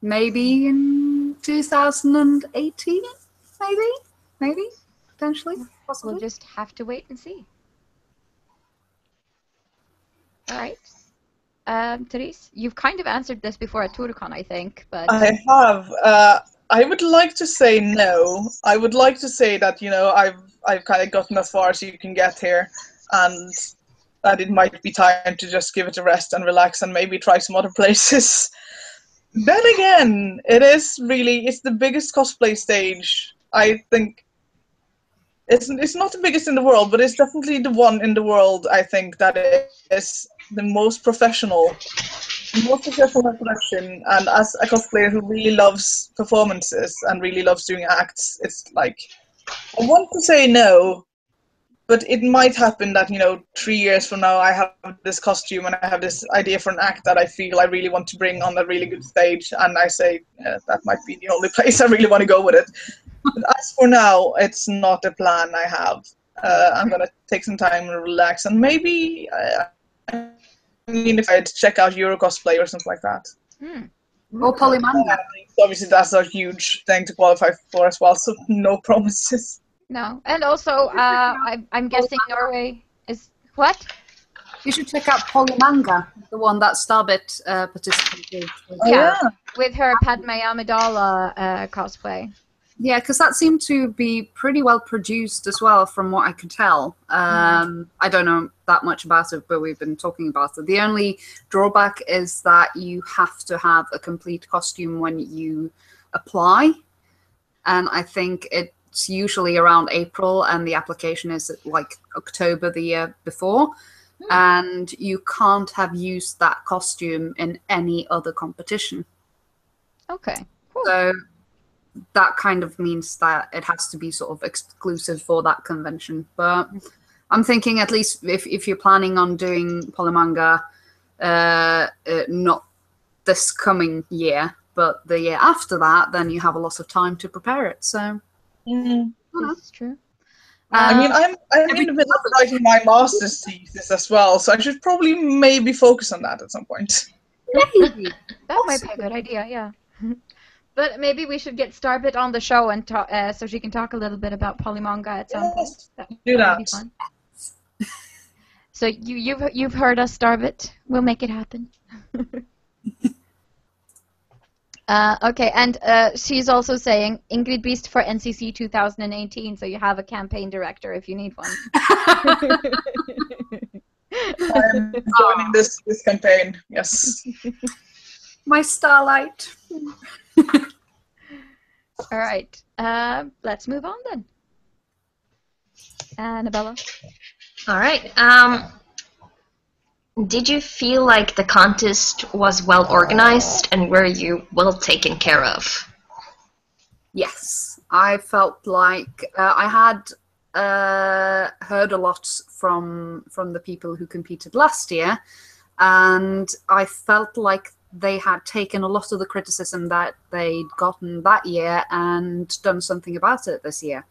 maybe in 2018, maybe. potentially, possibly. We'll just have to wait and see. All right. Theriz, you've kind of answered this before at Torucon, I think, but... I have. I would like to say no. I would like to say that, I've kind of gotten as far as you can get here, and that it might be time to just give it a rest and relax and maybe try some other places. Then again, it's the biggest cosplay stage. I think it's not the biggest in the world, but it's definitely the one in the world, I think, that is the most professional production. And as a cosplayer who really loves performances and really loves doing acts, it's like, I want to say no, but it might happen that, 3 years from now I have this costume and I have this idea for an act that I feel I really want to bring on a really good stage, and I say that might be the only place I really want to go with it. But as for now, it's not a plan I have. I'm going to take some time and relax, and maybe, if I'd check out Euro Cosplay or something like that. Or polymanga. Obviously, that's a huge thing to qualify for as well, so no promises. No, and also, I'm guessing Norway is... What? You should check out polymanga, the one that Starbit participated with. Yeah, with her Padme Amidala cosplay. Yeah, because that seemed to be pretty well produced as well, from what I could tell. I don't know that much about it, but we've been talking about it. The only drawback is that you have to have a complete costume when you apply, and I think it's usually around April, and the application is like October the year before, and you can't have used that costume in any other competition. Okay, cool. So that kind of means that it has to be sort of exclusive for that convention. But I'm thinking, at least if you're planning on doing polymanga, not this coming year, but the year after that, then you have a lot of time to prepare it. So This is true. I mean, I'm in the middle of writing my master's thesis as well, so I should probably maybe focus on that at some point. maybe. That might be a good idea, yeah. But maybe we should get Starbit on the show and talk, so she can talk a little bit about polymanga at some point. Do that. Would be fun. So you've heard us, Starbit. We'll make it happen. Okay, and she's also saying IngridBeast for NCC 2018, so you have a campaign director if you need one. I'm joining this campaign, yes. My starlight. All right, let's move on then. Annabella. All right. Did you feel like the contest was well organized, and were you well taken care of? Yes, I felt like I had heard a lot from the people who competed last year, and I felt like they had taken a lot of the criticism that they'd gotten that year and done something about it this year.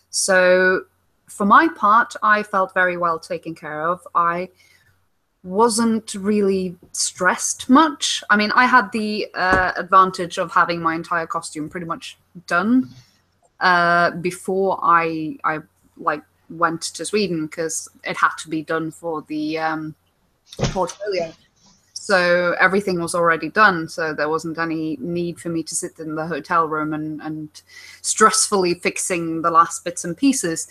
So for my part, I felt very well taken care of. I wasn't really stressed much. I mean, I had the advantage of having my entire costume pretty much done before I like went to Sweden, because it had to be done for the portfolio. So everything was already done, so there wasn't any need for me to sit in the hotel room and stressfully fixing the last bits and pieces.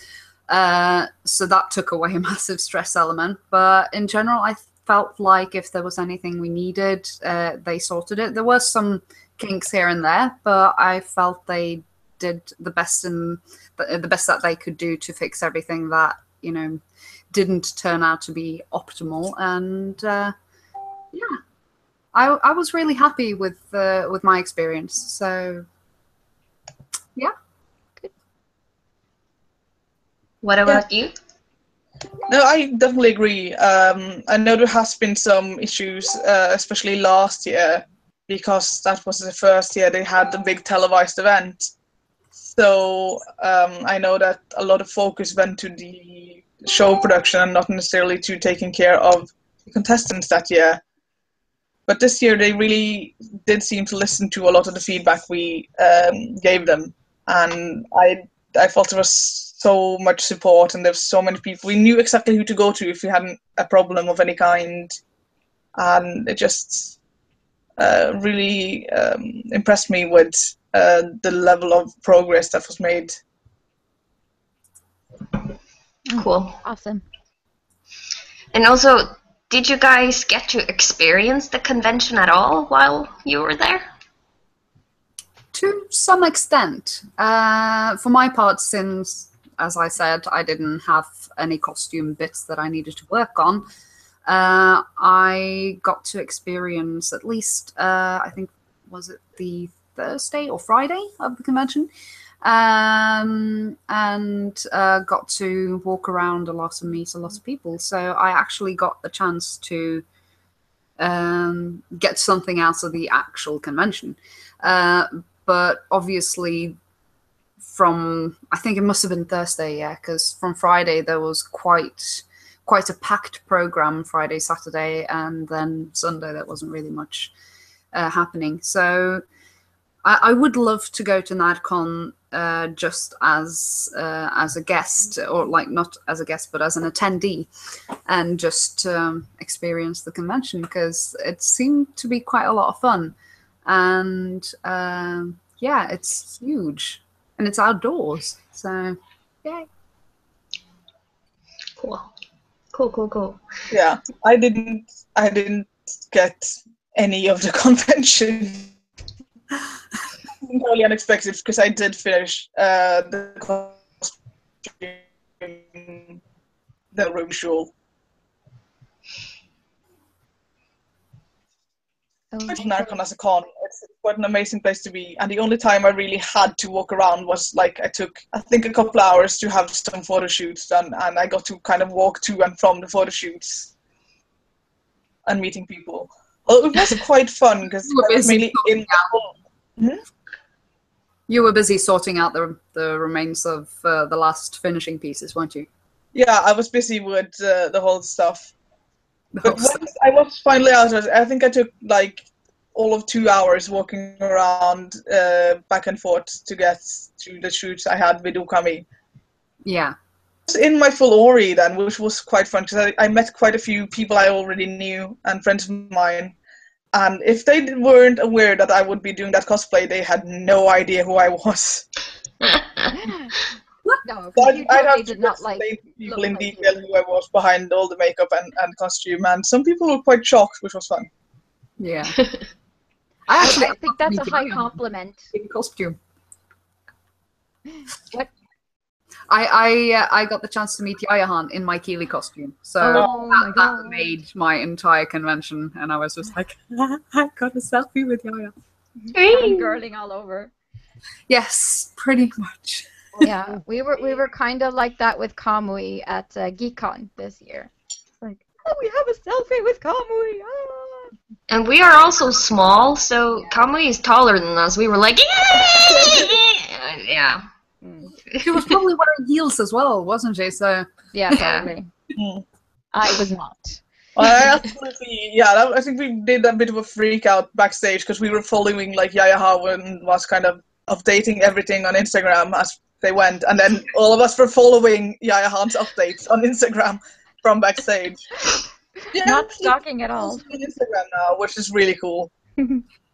So that took away a massive stress element. But in general, I felt like if there was anything we needed, they sorted it. There were some kinks here and there, but I felt they did the best that they could do to fix everything that, you know, didn't turn out to be optimal. And yeah, I was really happy with my experience. So yeah. What about you? No, I definitely agree. I know there has been some issues, especially last year, because that was the first year they had the big televised event. So I know that a lot of focus went to the show production and not necessarily to taking care of the contestants that year. But this year they really did seem to listen to a lot of the feedback we gave them, and I felt it was so much support, and there's so many people. We knew exactly who to go to if we had a problem of any kind, and it just really impressed me with the level of progress that was made. Cool. Awesome. And also, did you guys get to experience the convention at all while you were there? To some extent. For my part, since, as I said, I didn't have any costume bits that I needed to work on, I got to experience at least, I think, was it the Thursday or Friday of the convention? And got to walk around a lot and meet a lot of people. So I actually got the chance to get something out of the actual convention. But obviously from, I think it must have been Thursday, yeah, because from Friday there was quite a packed program, Friday, Saturday, and then Sunday there wasn't really much happening. So I would love to go to NightCon just as a guest, or like not as a guest, but as an attendee, and just experience the convention, because it seemed to be quite a lot of fun. And yeah, it's huge, and it's outdoors, so yay. Cool. Yeah, I didn't get any of the convention. Totally unexpected, because I did finish the costume, the room show. NightCon as a con, it's quite an amazing place to be, and the only time I really had to walk around was like I took, I think, a couple hours to have some photo shoots done, and I got to kind of walk to and from the photo shoots and meeting people. Well, it was quite fun because I was mainly in You were busy sorting out the remains of the last finishing pieces, weren't you? Yeah, I was busy with the whole stuff. But once I was finally out, I think I took like all of 2 hours walking around back and forth to get to the shoots I had with Okami. Yeah. I was in my full Ori then, which was quite fun, because I met quite a few people I already knew and friends of mine. And if they weren't aware that I would be doing that cosplay, they had no idea who I was. No, I'd have to explain to people in detail who I was behind all the makeup and costume, and some people were quite shocked, which was fun. Yeah. I think that's a high compliment. In costume. What? I got the chance to meet Yayahan in my Keeley costume, so that made my entire convention, and I was just like, I got a selfie with Yaya. Girling all over. Yes, pretty much. Yeah, we were kind of like that with Kamui at GeekCon this year. Like, oh, we have a selfie with Kamui. Ah. And we are also small, so Kamui is taller than us. We were like, yeah. She was probably wearing heels as well, wasn't she? So yeah, probably. I was not. I think we did a bit of a freak out backstage, because we were following like Yayaha and was kind of updating everything on Instagram as they went, and then all of us were following Yayahan's updates on Instagram from backstage. Yeah, not stalking at all. On Instagram now, which is really cool.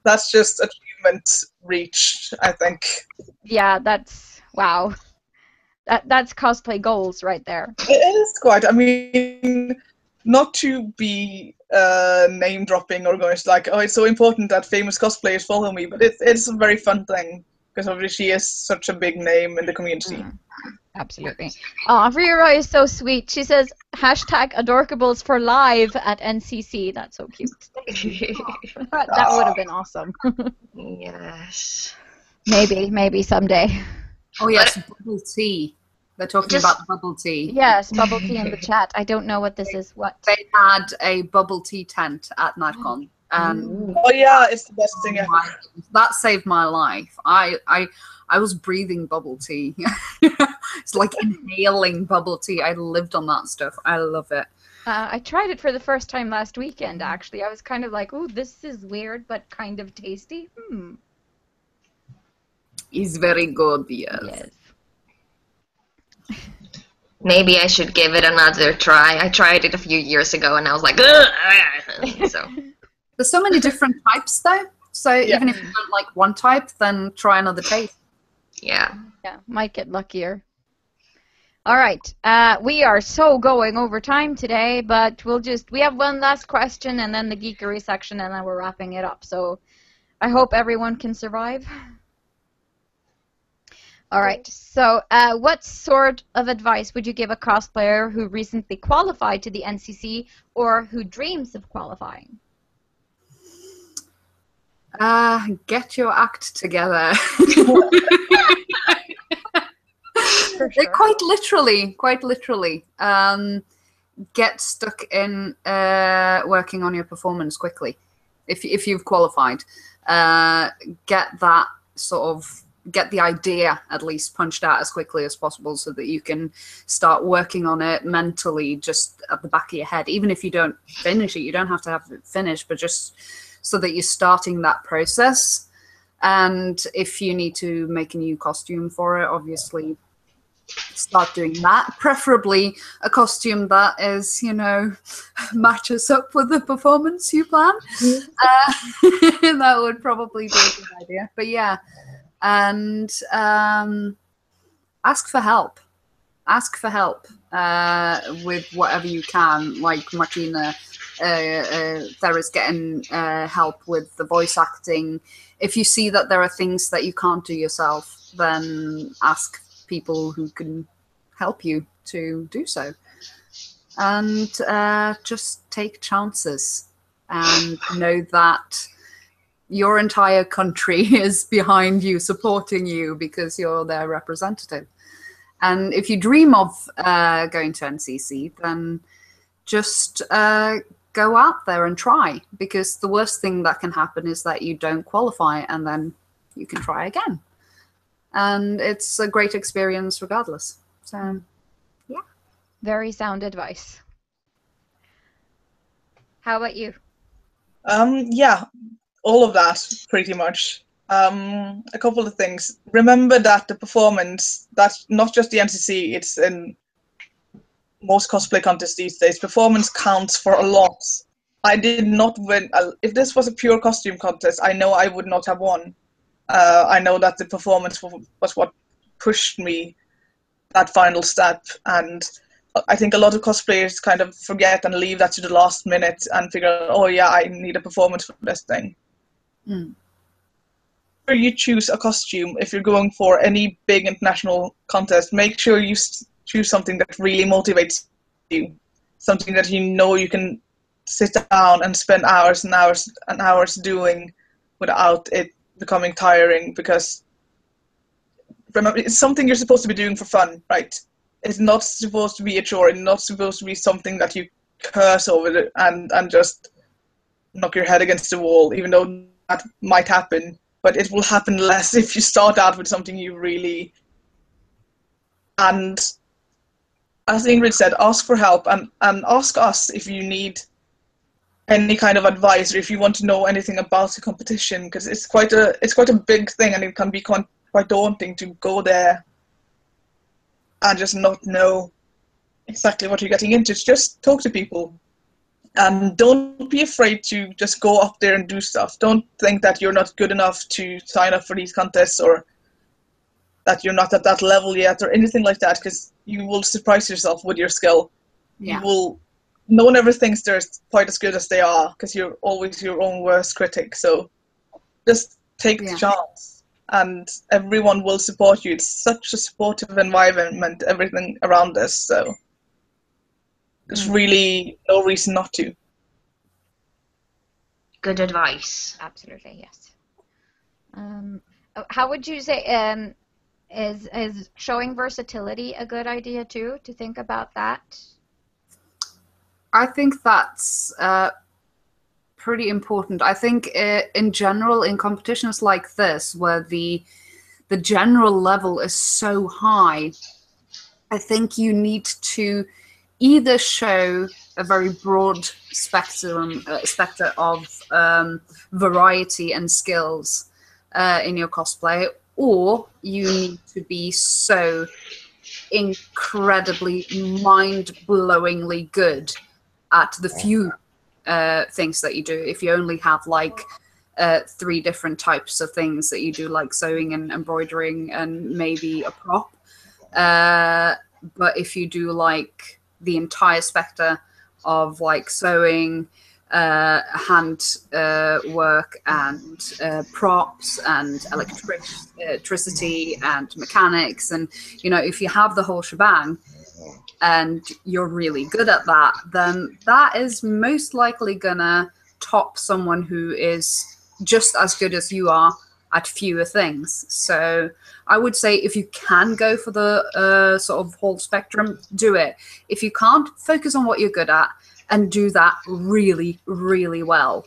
That's just achievement reached, I think. Yeah, that's wow. That's cosplay goals right there. It is quite. I mean, not to be name dropping or going like, oh, it's so important that famous cosplayers follow me, but it's a very fun thing, because obviously she is such a big name in the community. Absolutely. Oh, Rira is so sweet. She says, #adorkables for live at NCC. That's so cute. That would have been awesome. Yes. Maybe someday. Oh yes, bubble tea. They're talking about bubble tea. Yes, bubble tea in the chat. I don't know what this is. What? They had a bubble tea tent at NightCon. Oh yeah, it's the best thing ever. That saved my life. I was breathing bubble tea. It's like inhaling bubble tea. I lived on that stuff. I love it. I tried it for the first time last weekend, actually. I was kind of like, oh, this is weird, but kind of tasty. It's very good, yes. Maybe I should give it another try. I tried it a few years ago and I was like, ugh! So. There's so many different types though. So Yeah. even if you don't like one type, then try another taste. Yeah. Yeah, might get luckier. All right, we are so going over time today, but we have one last question and then the geekery section, and then we're wrapping it up. So I hope everyone can survive. All right, so what sort of advice would you give a cosplayer who recently qualified to the NCC or who dreams of qualifying? Get your act together. For sure. Quite literally. Get stuck in working on your performance quickly. If you've qualified, get the idea at least punched out as quickly as possible so that you can start working on it mentally just at the back of your head. Even if you don't finish it, you don't have to have it finished, but just so that you're starting that process. And if you need to make a new costume for it, obviously start doing that. Preferably a costume that is, matches up with the performance you plan. That would probably be a good idea. But yeah, and ask for help. Ask for help with whatever you can. Like Martine, Theriz getting help with the voice acting. If you see that there are things that you can't do yourself, then ask people who can help you to do so. And just take chances and know that your entire country is behind you, supporting you, because you're their representative. And if you dream of going to NCC, then just go out there and try, because the worst thing that can happen is that you don't qualify and then you can try again. And it's a great experience regardless. So, yeah. Very sound advice. How about you? Yeah, all of that, pretty much. A couple of things. Remember that the performance, that's not just the NCC, it's in most cosplay contests these days. Performance counts for a lot. I did not win. If this was a pure costume contest, I know I would not have won. I know that the performance was what pushed me that final step, and I think a lot of cosplayers kind of forget and leave that to the last minute and figure, oh yeah, I need a performance for this thing. If you choose a costume, if you're going for any big international contest, make sure you choose something that really motivates you, something that you know you can sit down and spend hours and hours and hours doing without it becoming tiring, because remember, it's something you're supposed to be doing for fun, right? It's not supposed to be a chore. It's not supposed to be something that you curse over and just knock your head against the wall, even though that might happen. But it will happen less if you start out with something you really... And as Ingrid said, ask for help and ask us if you need any kind of advice or if you want to know anything about the competition, because it's quite a big thing and it can be quite daunting to go there and just not know exactly what you're getting into. Just talk to people and don't be afraid to just go up there and do stuff. Don't think that you're not good enough to sign up for these contests or that you're not at that level yet or anything like that, because you will surprise yourself with your skill. Yeah. No one ever thinks they're quite as good as they are, because you're always your own worst critic. So just take the chance and everyone will support you. It's such a supportive environment, everything around us. So there's really no reason not to. Good advice. Absolutely, yes. How would you say, is showing versatility a good idea too, to think about that? I think that's pretty important. I think in general, in competitions like this, where the general level is so high, I think you need to either show a very broad spectrum of variety and skills in your cosplay, or you need to be so incredibly mind-blowingly good at the few things that you do. If you only have like 3 different types of things that you do, like sewing and embroidering and maybe a prop, but if you do like the entire spectre of like sewing, hand work, and props, and electricity and mechanics, and you know, if you have the whole shebang and you're really good at that, then that is most likely gonna top someone who is just as good as you are at fewer things. So I would say if you can go for the sort of whole spectrum, do it. If you can't, focus on what you're good at and do that really, really well.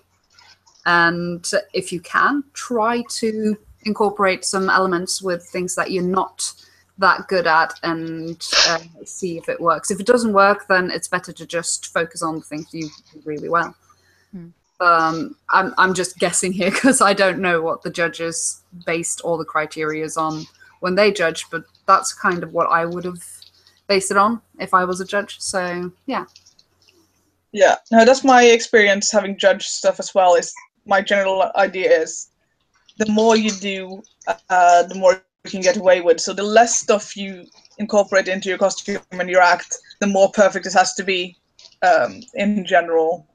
And if you can, try to incorporate some elements with things that you're not that good at and see if it works. If it doesn't work, then it's better to just focus on the things you do really well. I'm just guessing here because I don't know what the judges based all the criteria on when they judge, but that's kind of what I would have based it on if I was a judge. So yeah. Yeah, no, that's my experience having judged stuff as well. Is my general idea is the more you do, the more you can get away with. So the less stuff you incorporate into your costume and your act, the more perfect it has to be in general.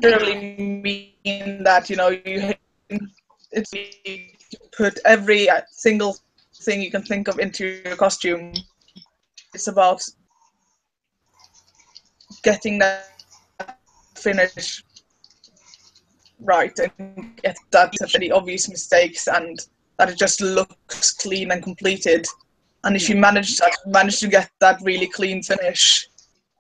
Generally mean that, you know, you put every single thing you can think of into your costume. It's about getting that finish right and get that any obvious mistakes and that it just looks clean and completed. And if you manage to get that really clean finish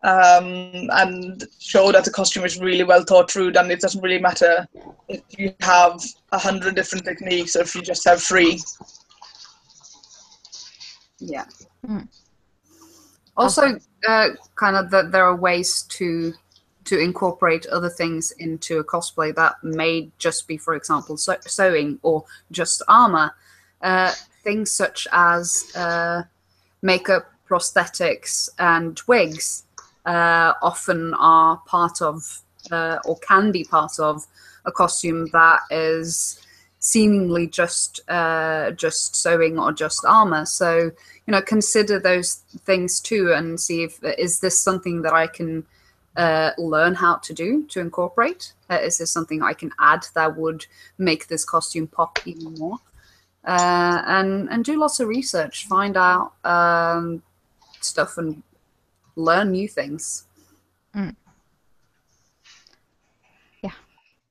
and show that the costume is really well thought through, then it doesn't really matter if you have 100 different techniques or if you just have 3. Yeah. Also, kind of that there are ways to incorporate other things into a cosplay that may just be, for example, sewing or just armor. Things such as makeup, prosthetics, and wigs often are part of, or can be part of, a costume that is seemingly just sewing or just armor. So, you know, consider those things too and see if is this something that I can learn how to do to incorporate. Is this something I can add that would make this costume pop even more? And do lots of research, find out stuff and learn new things.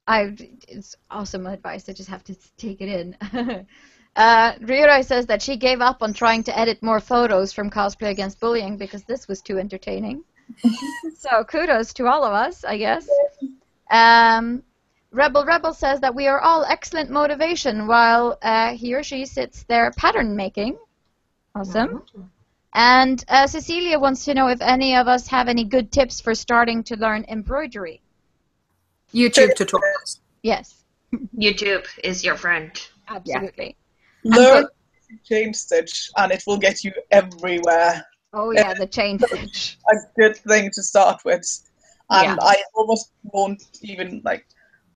It's awesome advice. I just have to take it in. Ryuroi says that she gave up on trying to edit more photos from Cosplay Against Bullying because this was too entertaining. So kudos to all of us, I guess. Rebel says that we are all excellent motivation while he or she sits there pattern making. Awesome. And Cecilia wants to know if any of us have any good tips for starting to learn embroidery. YouTube tutorials. Yes. YouTube is your friend. Absolutely. Yeah. Learn chain stitch and it will get you everywhere. Oh yeah, the chain stitch. A good thing to start with. And I almost won't even, like,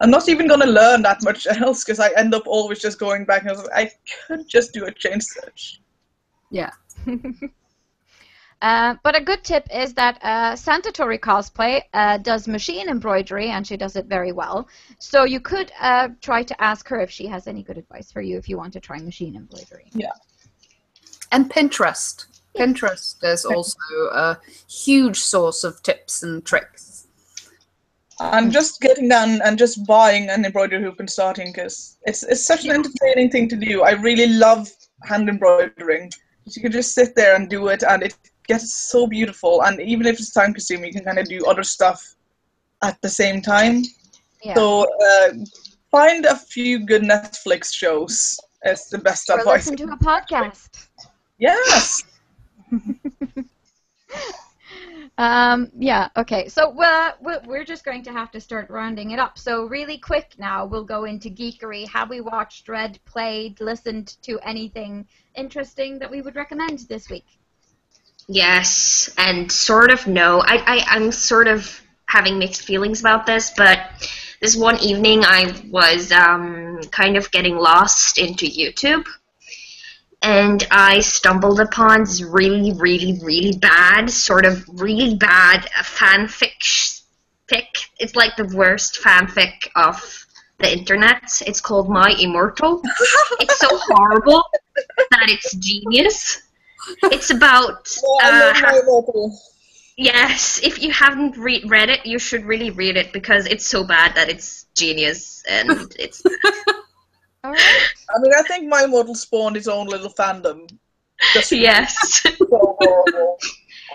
I'm not even going to learn that much else because I end up always just going back and I could just do a chain stitch. Yeah. But a good tip is that Santatori Cosplay does machine embroidery, and she does it very well. So you could try to ask her if she has any good advice for you if you want to try machine embroidery. Yeah. And Pinterest. Pinterest is also a huge source of tips and tricks. And just getting down and just buying an embroidery hoop and starting, because it's such an entertaining thing to do. I really love hand embroidering. You can just sit there and do it, and it gets so beautiful. And even if it's time consuming, you can kind of do other stuff at the same time. Yeah. So find a few good Netflix shows. It's the best advice. Or listen to a podcast. Yes. Yeah, okay. So we're just going to have to start rounding it up. So really quick now, we'll go into geekery. Have we watched, read, played, listened to anything interesting that we would recommend this week? Yes, and sort of no. I'm sort of having mixed feelings about this, but this one evening I was kind of getting lost into YouTube, and I stumbled upon this really, really, really bad, fanfic. It's like the worst fanfic of the internet. It's called My Immortal. It's so horrible that it's genius. It's about... yes, if you haven't read it, you should really read it, because it's so bad that it's genius, and it's... All right. I mean, I think My Immortal spawned its own little fandom. Yes. So horrible.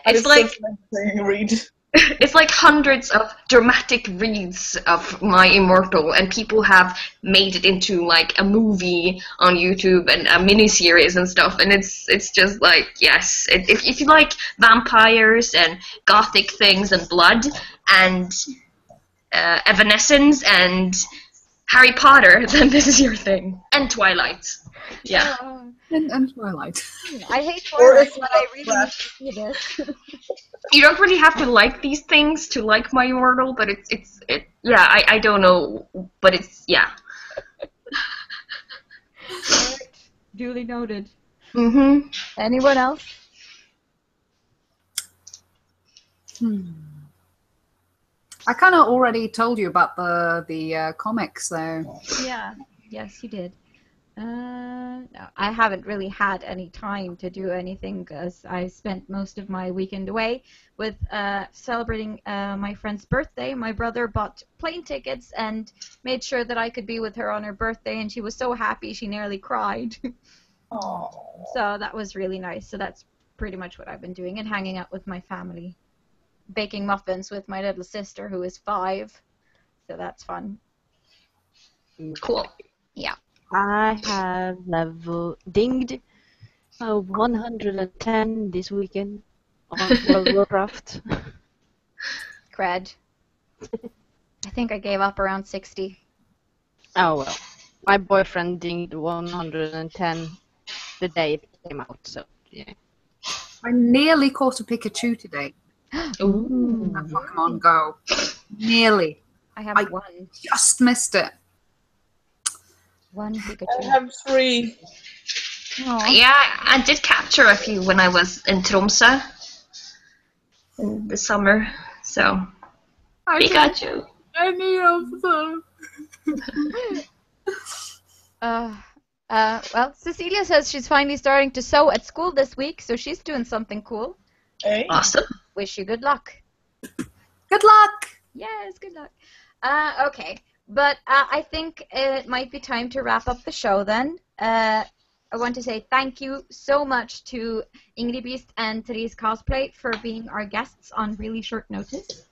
It's like... such an entertaining read. It's like hundreds of dramatic reads of My Immortal, and people have made it into like a movie on YouTube and a miniseries and stuff, and it's just like, yes, if you like vampires and gothic things and blood and Evanescence and Harry Potter, then this is your thing. And Twilight. Yeah. And Twilight. I hate Or Twilight, if but I not really that. need to see this. You don't really have to like these things to like My Immortal, but yeah, I don't know, but it's, yeah. Alright, duly noted. Mm-hmm. Anyone else? I kind of already told you about the comics, though. Yeah. Yes, you did. No, I haven't really had any time to do anything because I spent most of my weekend away with celebrating my friend's birthday. My brother bought plane tickets and made sure that I could be with her on her birthday, and she was so happy she nearly cried. Oh. So that was really nice. So that's pretty much what I've been doing, and hanging out with my family. Baking muffins with my little sister who is 5. So that's fun. Cool. Yeah. I have dinged 110 this weekend on World of Warcraft. Cred. I think I gave up around 60. Oh well. My boyfriend dinged 110 the day it came out, so yeah. I nearly caught a Pikachu today. Ooh. At Pokemon Go. Nearly. I have one. Just missed it. One I Pikachu. have 3. Aw. Yeah, I did capture a few when I was in Tromsø in the summer, so Pikachu. Any of them. Well, Cecilia says she's finally starting to sew at school this week, so she's doing something cool. Hey. Awesome. Wish you good luck. Good luck. Yes, good luck. Okay, but I think it might be time to wrap up the show then. I want to say thank you so much to IngridBeast and Theriz Cosplay for being our guests on really short notice.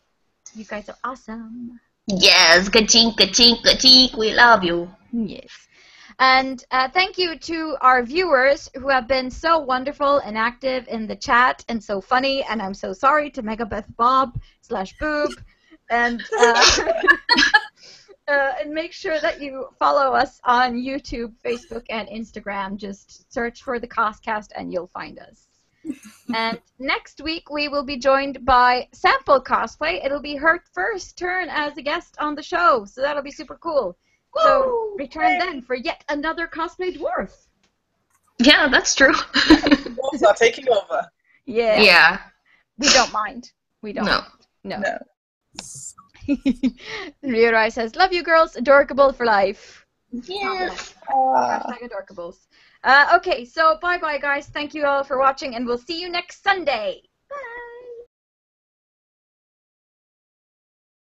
You guys are awesome. Yes, ka-chink, ka-chink, ka-chink, we love you. Yes. And thank you to our viewers who have been so wonderful and active in the chat and so funny. And I'm so sorry to Megabeth Bob / Boob. And and make sure that you follow us on YouTube, Facebook, and Instagram. Just search for the CosCast and you'll find us. And next week we will be joined by Sample Cosplay. It'll be her first turn as a guest on the show, so that'll be super cool. So return then for yet another cosplay dwarf. Yeah, that's true. Dwarves are taking over. Yeah. Yeah. We don't mind. We don't. No. No. No. Riorai says, love you girls, adorkable for life. Yes. Hashtag adorkables. Okay, so bye-bye, guys. Thank you all for watching, and we'll see you next Sunday.